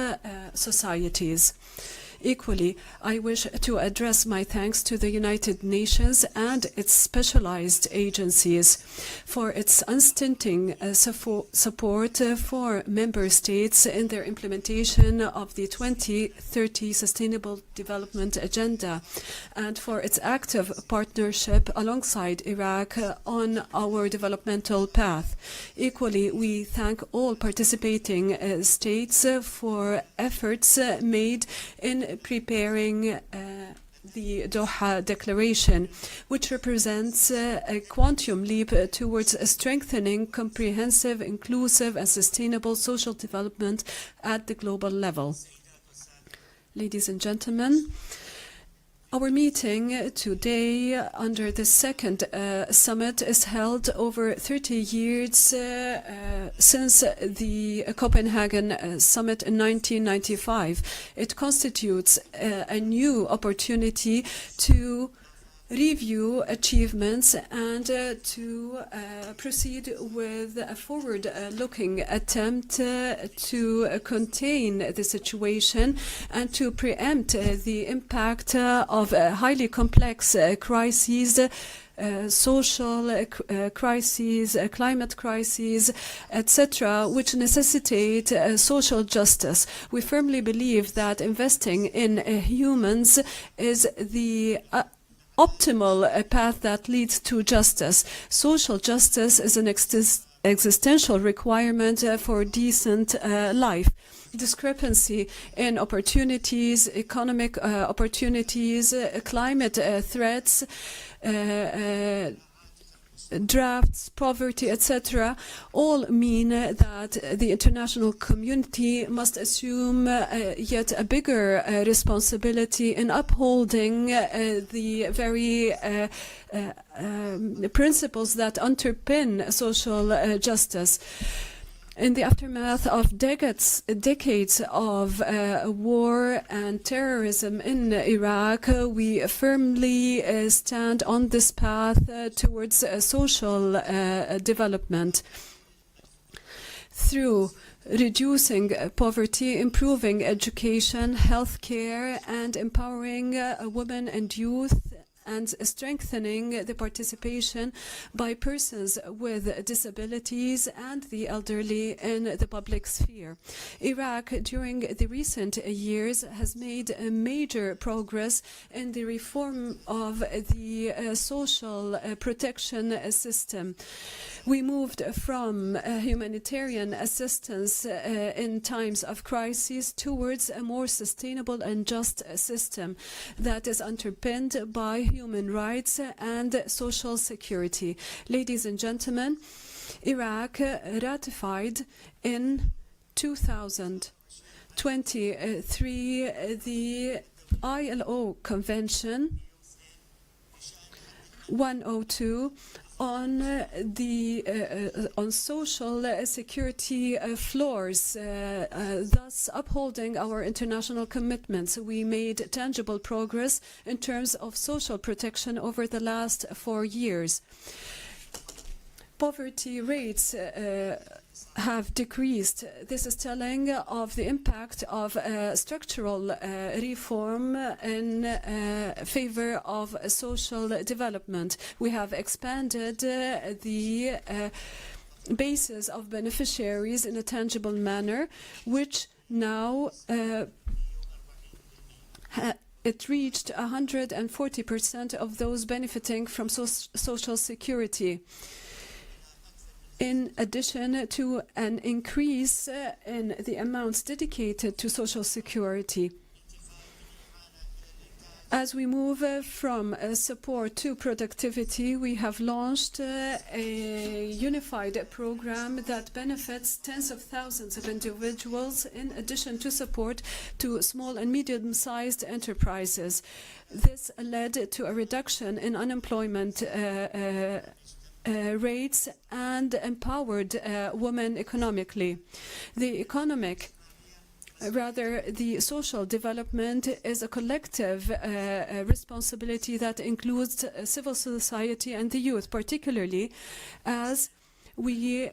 societies. Equally, I wish to address my thanks to the United Nations and its specialized agencies for its unstinting support for member states in their implementation of the 2030 Sustainable Development Agenda and for its active partnership alongside Iraq on our developmental path. Equally, we thank all participating states for efforts made in preparing the Doha Declaration, which represents a quantum leap towards strengthening comprehensive, inclusive and sustainable social development at the global level. Ladies and gentlemen, our meeting today under the second summit is held over 30 years since the Copenhagen summit in 1995. It constitutes a new opportunity to review achievements and to proceed with a forward-looking attempt to contain the situation and to preempt the impact of highly complex crises, social crises, climate crises, etc., which necessitate social justice. We firmly believe that investing in humans is the optimal path that leads to justice. Social justice is an existential requirement for decent life. Discrepancy in opportunities, economic opportunities, climate threats, drafts, poverty, etc., all mean that the international community must assume yet a bigger responsibility in upholding the very principles that underpin social justice. In the aftermath of decades of war and terrorism in Iraq, we firmly stand on this path towards social development through reducing poverty, improving education, healthcare, and empowering women and youth, and strengthening the participation by persons with disabilities and the elderly in the public sphere. Iraq, during the recent years, has made a major progress in the reform of the social protection system. We moved from humanitarian assistance in times of crisis towards a more sustainable and just system that is underpinned by human rights and social security. Ladies and gentlemen, Iraq ratified in 2023 the ILO Convention 102 on social security floors, thus upholding our international commitments. We made tangible progress in terms of social protection over the last 4 years. Poverty rates have decreased. This is telling of the impact of structural reform in favor of social development. We have expanded the basis of beneficiaries in a tangible manner, which now it reached 140% of those benefiting from social security. in addition to an increase in the amounts dedicated to social security. As we move from support to productivity, we have launched a unified program that benefits tens of thousands of individuals in addition to support to small and medium-sized enterprises. This led to a reduction in unemployment rates and empowered women economically. The social development is a collective responsibility that includes civil society and the youth, particularly as we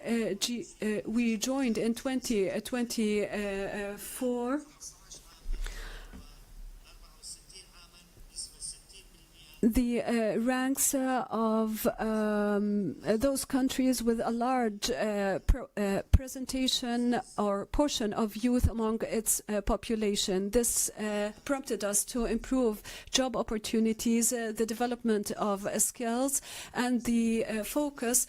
joined in 2024 the ranks of those countries with a large presentation or portion of youth among its population. This prompted us to improve job opportunities, the development of skills, and the focus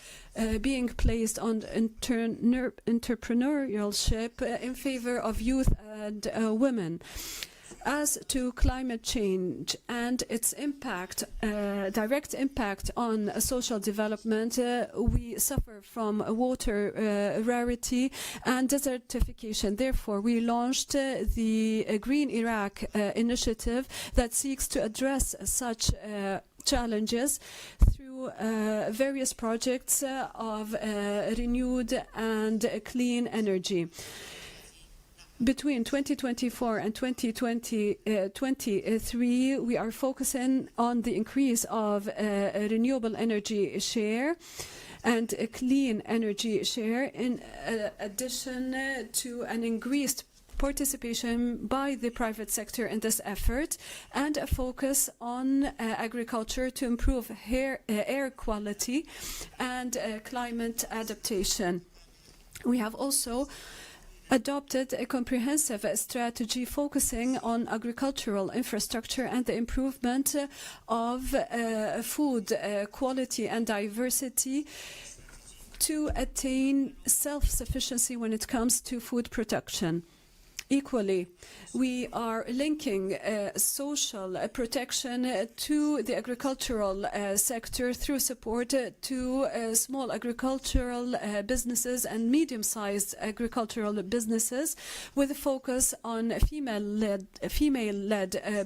being placed on entrepreneurship in favor of youth and women. As to climate change and its impact, direct impact on social development, we suffer from water rarity and desertification. Therefore, we launched the Green Iraq initiative that seeks to address such challenges through various projects of renewed and clean energy. Between 2024 and 2023, we are focusing on the increase of renewable energy share and a clean energy share, in addition to an increased participation by the private sector in this effort, and a focus on agriculture to improve air quality and climate adaptation. We have also adopted a comprehensive strategy focusing on agricultural infrastructure and the improvement of food quality and diversity to attain self-sufficiency when it comes to food production. Equally, we are linking social protection to the agricultural sector through support to small agricultural businesses and medium-sized agricultural businesses, with a focus on female-led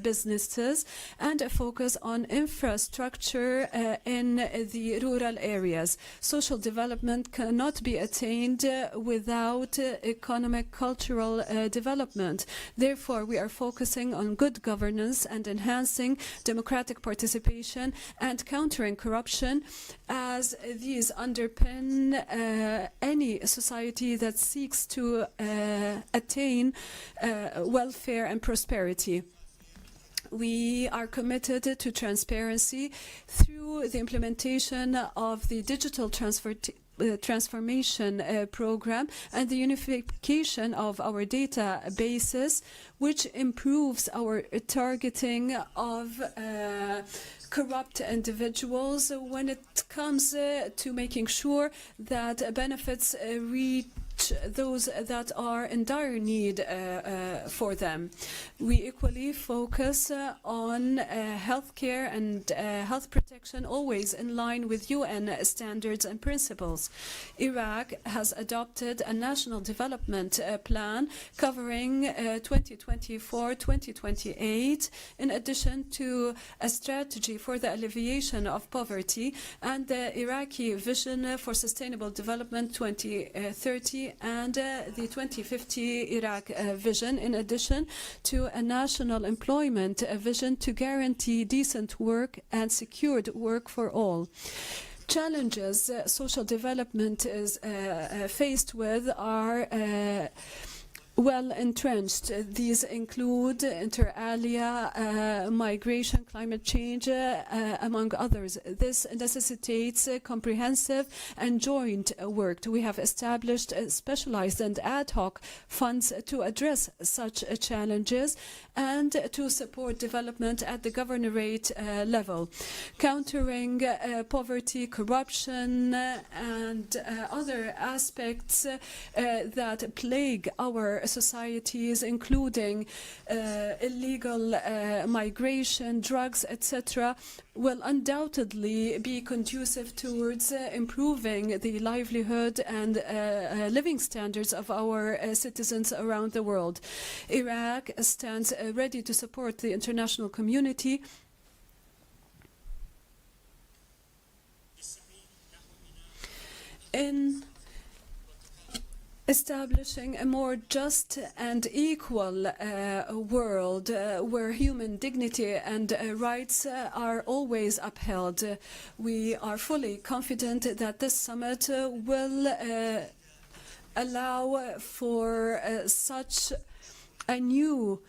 businesses and a focus on infrastructure in the rural areas. Social development cannot be attained without economic, cultural development. Therefore, we are focusing on good governance and enhancing democratic participation and countering corruption, as these underpin any society that seeks to attain welfare and prosperity. We are committed to transparency through the implementation of the digital transformation program and the unification of our databases, which improves our targeting of corrupt individuals when it comes to making sure that benefits reach those that are in dire need for them. We equally focus on healthcare and health protection, always in line with UN standards and principles. Iraq has adopted a national development plan covering 2024-2028, in addition to a strategy for the alleviation of poverty and the Iraqi Vision for Sustainable Development 2030 and the 2050 Iraq vision, in addition to a national employment vision to guarantee decent work and secured work for all. Challenges social development is faced with are well entrenched. These include inter alia, migration, climate change, among others. This necessitates comprehensive and joint work. We have established specialized and ad hoc funds to address such challenges and to support development at the governorate level. Countering poverty, corruption, and other aspects that plague our societies, including illegal migration, drugs, etc., will undoubtedly be conducive towards improving the livelihood and living standards of our citizens around the world. Iraq stands ready to support the international community in establishing a more just and equal world where human dignity and rights are always upheld. We are fully confident that this summit will allow for such a new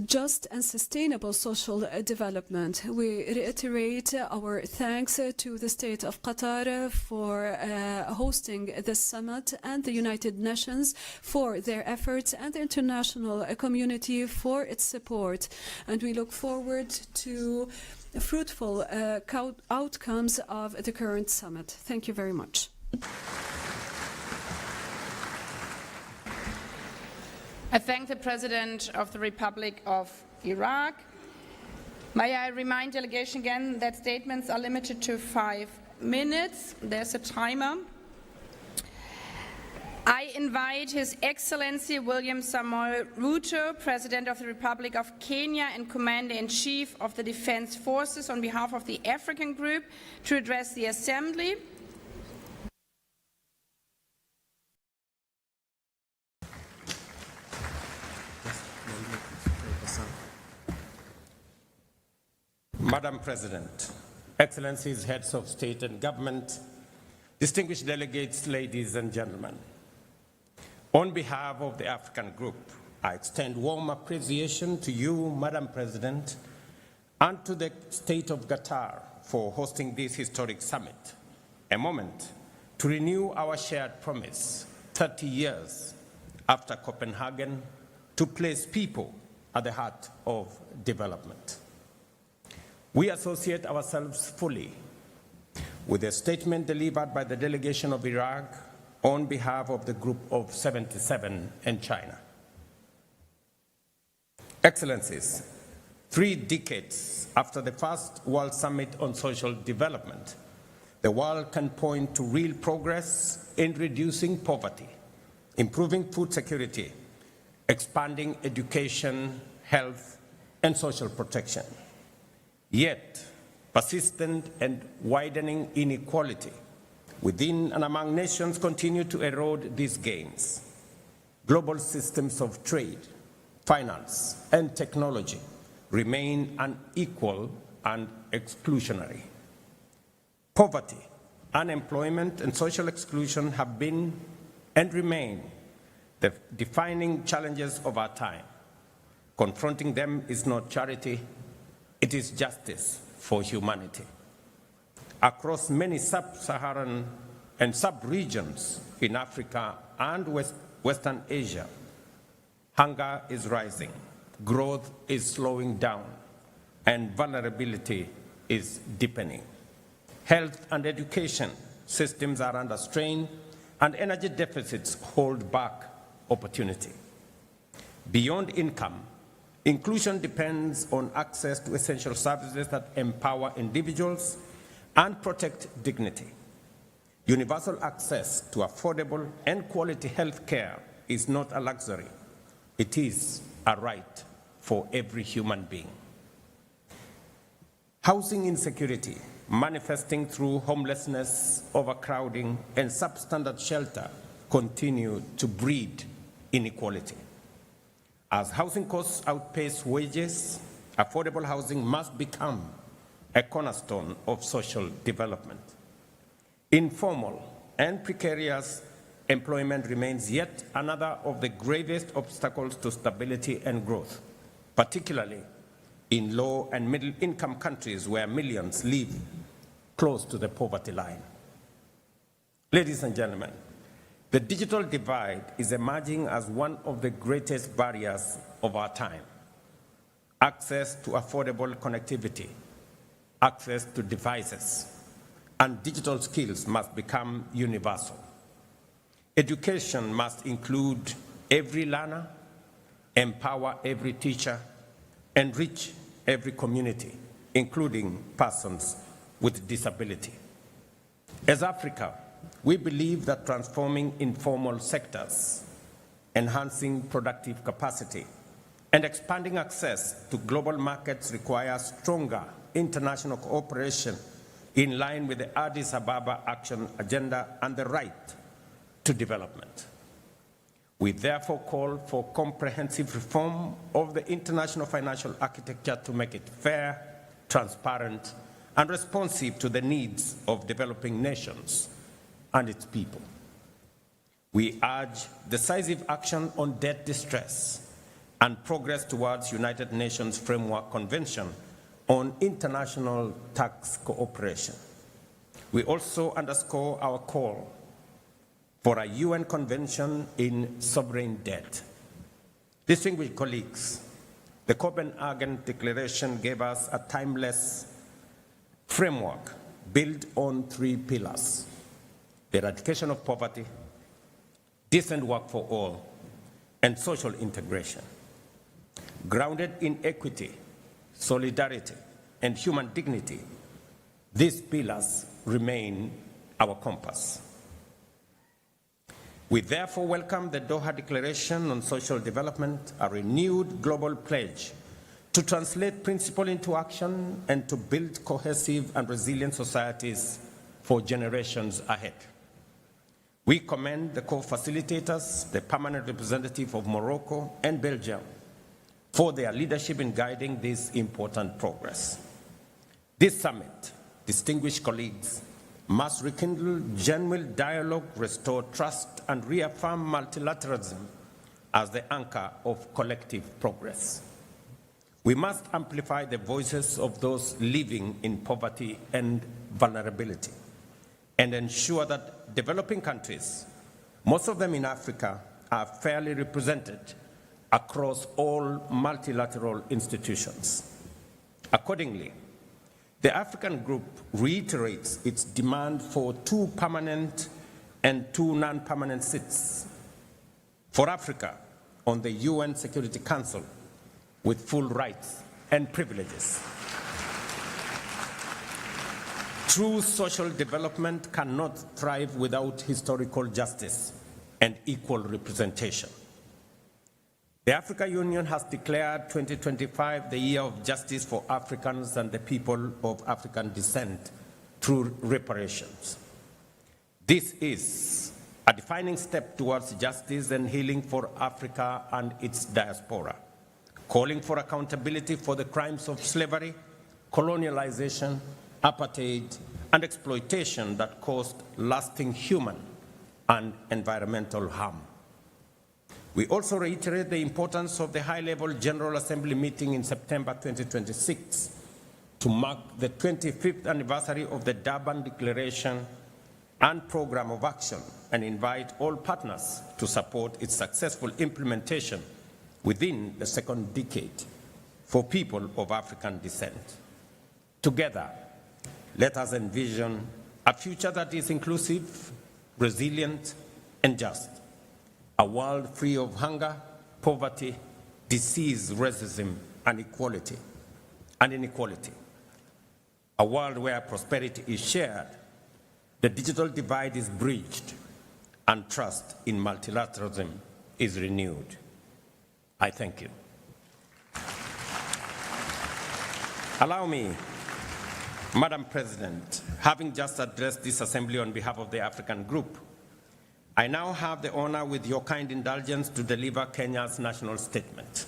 just and sustainable social development. We reiterate our thanks to the State of Qatar for hosting this summit and the United Nations for their efforts and the international community for its support. And we look forward to fruitful outcomes of the current summit. Thank you very much. I thank the President of the Republic of Iraq. May I remind delegation again that statements are limited to 5 minutes. There's a timer. I invite His Excellency William Samoei Ruto, President of the Republic of Kenya and Commander-in-Chief of the Defense Forces, on behalf of the African Group, to address the Assembly. Madam President, Excellencies, Heads of State and Government, distinguished delegates, ladies and gentlemen, on behalf of the African Group, I extend warm appreciation to you, Madam President, and to the State of Qatar for hosting this historic summit, a moment to renew our shared promise 30 years after Copenhagen to place people at the heart of development. We associate ourselves fully with the statement delivered by the delegation of Iraq on behalf of the Group of 77 and China. Excellencies, 3 decades after the first World Summit on Social Development, the world can point to real progress in reducing poverty, improving food security, expanding education, health, and social protection. Yet, persistent and widening inequality within and among nations continue to erode these gains. Global systems of trade, finance, and technology remain unequal and exclusionary. Poverty, unemployment, and social exclusion have been and remain the defining challenges of our time. Confronting them is not charity, it is justice for humanity. Across many sub-Saharan and sub-regions in Africa and Western Asia, hunger is rising, growth is slowing down, and vulnerability is deepening. Health and education systems are under strain, and energy deficits hold back opportunity. Beyond income, inclusion depends on access to essential services that empower individuals and protect dignity. Universal access to affordable and quality health care is not a luxury. It is a right for every human being. Housing insecurity, manifesting through homelessness, overcrowding, and substandard shelter, continue to breed inequality. As housing costs outpace wages, affordable housing must become a cornerstone of social development. Informal and precarious employment remains yet another of the gravest obstacles to stability and growth, particularly in low and middle income countries where millions live close to the poverty line. Ladies and gentlemen, the digital divide is emerging as one of the greatest barriers of our time. Access to affordable connectivity, access to devices, and digital skills must become universal. Education must include every learner, empower every teacher, enrich every community, including persons with disability. As Africa, we believe that transforming informal sectors, enhancing productive capacity, and expanding access to global markets requires stronger international cooperation in line with the Addis Ababa Action Agenda and the right to development. We therefore call for comprehensive reform of the international financial architecture to make it fair, transparent, and responsive to the needs of developing nations and its people. We urge decisive action on debt distress and progress towards United Nations Framework Convention on international tax cooperation. We also underscore our call for a UN Convention in sovereign debt. Distinguished colleagues, the Copenhagen Declaration gave us a timeless framework built on 3 pillars: the eradication of poverty, decent work for all, and social integration. Grounded in equity, solidarity, and human dignity, these pillars remain our compass. We therefore welcome the Doha Declaration on Social Development, a renewed global pledge to translate principle into action and to build cohesive and resilient societies for generations ahead. We commend the co-facilitators, the permanent representative of Morocco and Belgium, for their leadership in guiding this important progress. This summit, distinguished colleagues, must rekindle genuine dialogue, restore trust, and reaffirm multilateralism as the anchor of collective progress. We must amplify the voices of those living in poverty and vulnerability and ensure that developing countries, most of them in Africa, are fairly represented across all multilateral institutions. Accordingly, the African Group reiterates its demand for 2 permanent and 2 non-permanent seats for Africa on the UN Security Council with full rights and privileges. True social development cannot thrive without historical justice and equal representation. The African Union has declared 2025 the year of justice for Africans and the people of African descent through reparations. This is a defining step towards justice and healing for Africa and its diaspora, calling for accountability for the crimes of slavery, colonialization, apartheid, and exploitation that caused lasting human and environmental harm. We also reiterate the importance of the high-level General Assembly meeting in September 2026 to mark the 25th anniversary of the Durban Declaration and Program of Action and invite all partners to support its successful implementation within the second decade for people of African descent. Together, let us envision a future that is inclusive, resilient, and just. A world free of hunger, poverty, disease, racism, and inequality. A world where prosperity is shared, the digital divide is bridged, and trust in multilateralism is renewed. I thank you. Allow me, Madam President, having just addressed this assembly on behalf of the African Group, I now have the honor, with your kind indulgence, to deliver Kenya's national statement.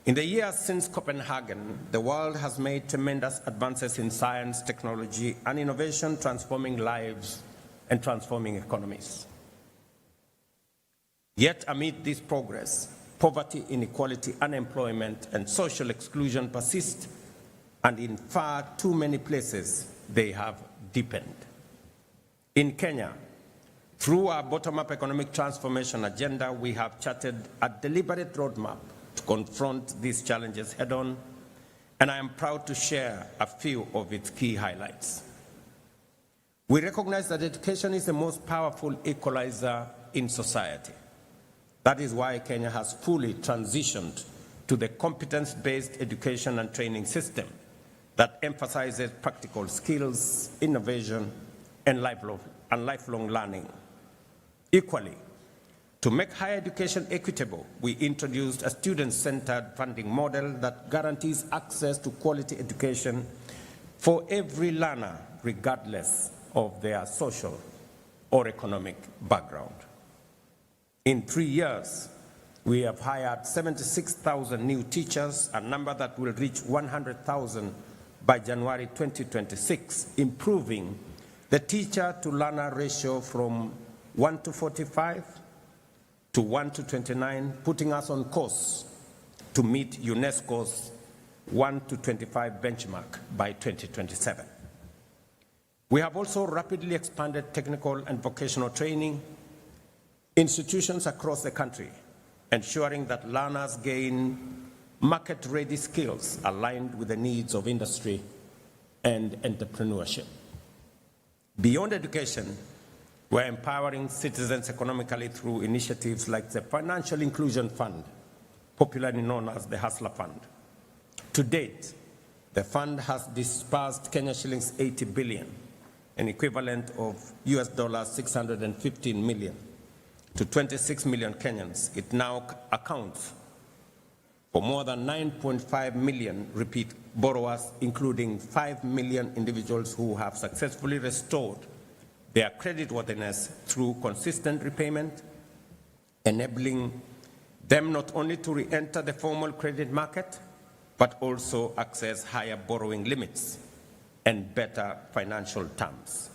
In the years since Copenhagen, the world has made tremendous advances in science, technology, and innovation, transforming lives and transforming economies. Yet amid this progress, poverty, inequality, unemployment, and social exclusion persist, and in far too many places they have deepened. In Kenya, through our bottom-up economic transformation agenda, we have charted a deliberate roadmap to confront these challenges head-on, and I am proud to share a few of its key highlights. We recognize that education is the most powerful equalizer in society. That is why Kenya has fully transitioned to the competence-based education and training system that emphasizes practical skills, innovation, and lifelong learning. Equally, to make higher education equitable, we introduced a student-centered funding model that guarantees access to quality education for every learner, regardless of their social or economic background. In 3 years, we have hired 76,000 new teachers, a number that will reach 100,000 by January 2026, improving the teacher-to-learner ratio from 1 to 45 to 1 to 29, putting us on course to meet UNESCO's 1 to 25 benchmark by 2027. We have also rapidly expanded technical and vocational training institutions across the country, ensuring that learners gain market-ready skills aligned with the needs of industry and entrepreneurship. Beyond education, we're empowering citizens economically through initiatives like the Financial Inclusion Fund, popularly known as the Hustler Fund. To date, the fund has disbursed Kenya shillings 80 billion, an equivalent of US dollars 615 million, to 26 million Kenyans. It now accounts for more than 9.5 million repeat borrowers, including 5 million individuals who have successfully restored their creditworthiness through consistent repayment, enabling them not only to re-enter the formal credit market, but also access higher borrowing limits and better financial terms.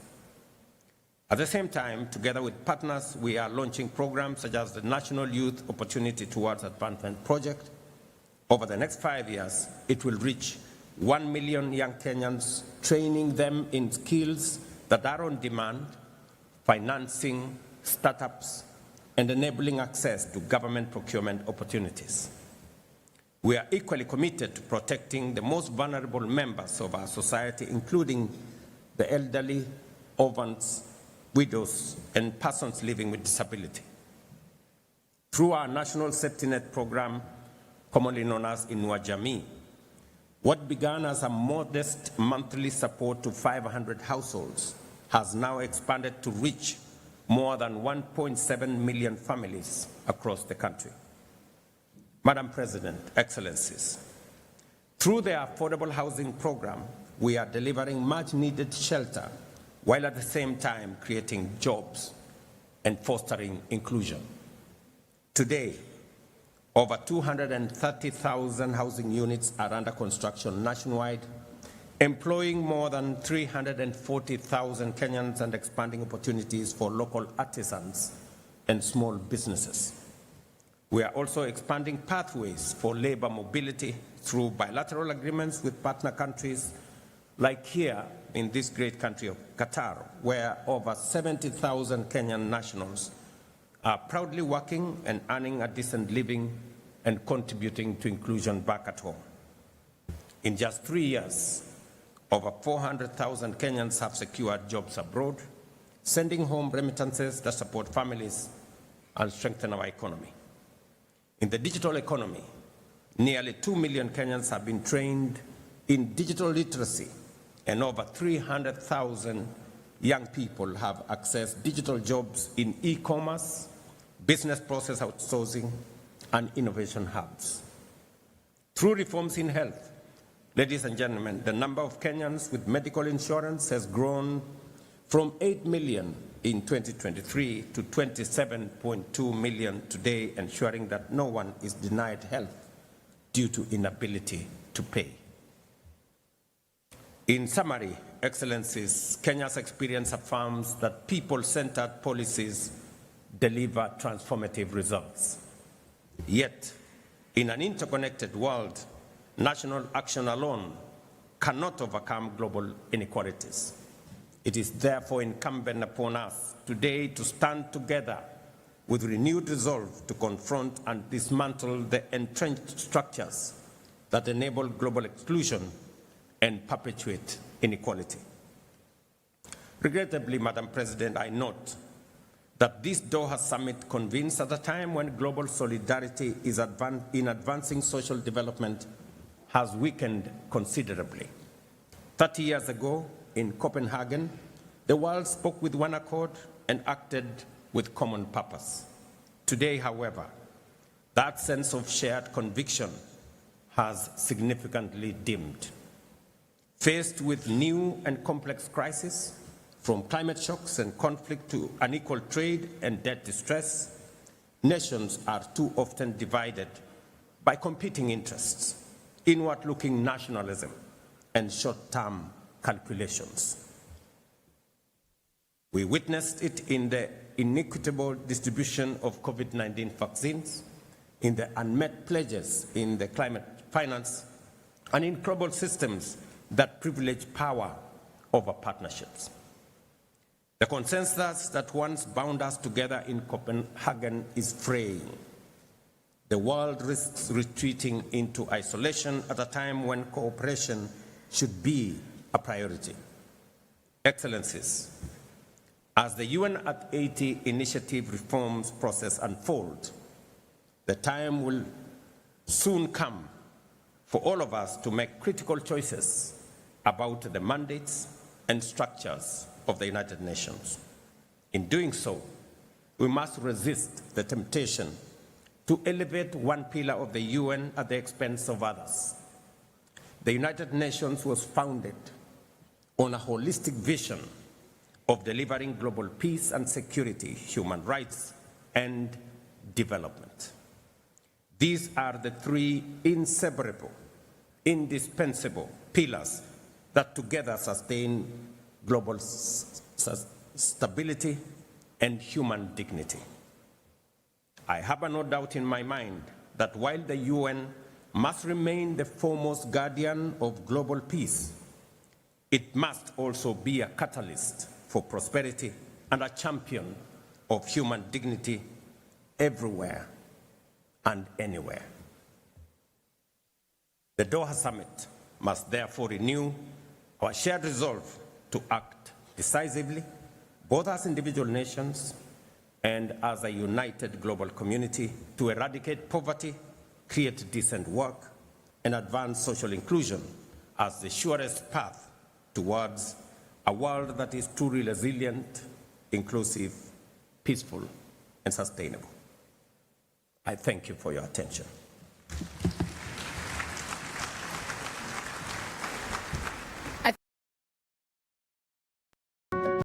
At the same time, together with partners, we are launching programs such as the National Youth Opportunity Towards Advancement Project. Over the next 5 years, it will reach 1 million young Kenyans, training them in skills that are on demand, financing startups, and enabling access to government procurement opportunities. We are equally committed to protecting the most vulnerable members of our society, including the elderly, orphans, widows, and persons living with disability. Through our National Safety Net program, commonly known as Inua Jamii, what began as a modest monthly support to 500 households has now expanded to reach more than 1.7 million families across the country. Madam President, Excellencies, through the Affordable Housing Program, we are delivering much-needed shelter while at the same time creating jobs and fostering inclusion. Today, over 230,000 housing units are under construction nationwide, employing more than 340,000 Kenyans and expanding opportunities for local artisans and small businesses. We are also expanding pathways for labor mobility through bilateral agreements with partner countries, like here in this great country of Qatar, where over 70,000 Kenyan nationals are proudly working and earning a decent living and contributing to inclusion back at home. In just 3 years, over 400,000 Kenyans have secured jobs abroad, sending home remittances that support families and strengthen our economy. In the digital economy, nearly 2 million Kenyans have been trained in digital literacy, and over 300,000 young people have accessed digital jobs in e-commerce, business process outsourcing, and innovation hubs. Through reforms in health, ladies and gentlemen, the number of Kenyans with medical insurance has grown from 8 million in 2023 to 27.2 million today, ensuring that no one is denied health due to inability to pay. In summary, Excellencies, Kenya's experience affirms that people-centered policies deliver transformative results. Yet, in an interconnected world, national action alone cannot overcome global inequalities. It is therefore incumbent upon us today to stand together with renewed resolve to confront and dismantle the entrenched structures that enable global exclusion and perpetuate inequality. Regrettably, Madam President, I note that this Doha summit convenes at a time when global solidarity is in advancing social development has weakened considerably. 30 years ago, in Copenhagen, the world spoke with one accord and acted with common purpose. Today, however, that sense of shared conviction has significantly dimmed. Faced with new and complex crises, from climate shocks and conflict to unequal trade and debt distress, nations are too often divided by competing interests, inward-looking nationalism, and short-term calculations. We witnessed it in the inequitable distribution of COVID-19 vaccines, in the unmet pledges in the climate finance, and in global systems that privilege power over partnerships. The consensus that once bound us together in Copenhagen is fraying. The world risks retreating into isolation at a time when cooperation should be a priority. Excellencies, as the UN at 80 initiative reforms process unfolds, the time will soon come for all of us to make critical choices about the mandates and structures of the United Nations. In doing so, we must resist the temptation to elevate one pillar of the UN at the expense of others. The United Nations was founded on a holistic vision of delivering global peace and security, human rights, and development. These are the three inseparable, indispensable pillars that together sustain global stability and human dignity. I have no doubt in my mind that while the UN must remain the foremost guardian of global peace, it must also be a catalyst for prosperity and a champion of human dignity everywhere and anywhere. The Doha Summit must therefore renew our shared resolve to act decisively, both as individual nations and as a united global community, to eradicate poverty, create decent work, and advance social inclusion as the surest path towards a world that is truly resilient, inclusive, peaceful, and sustainable. I thank you for your attention.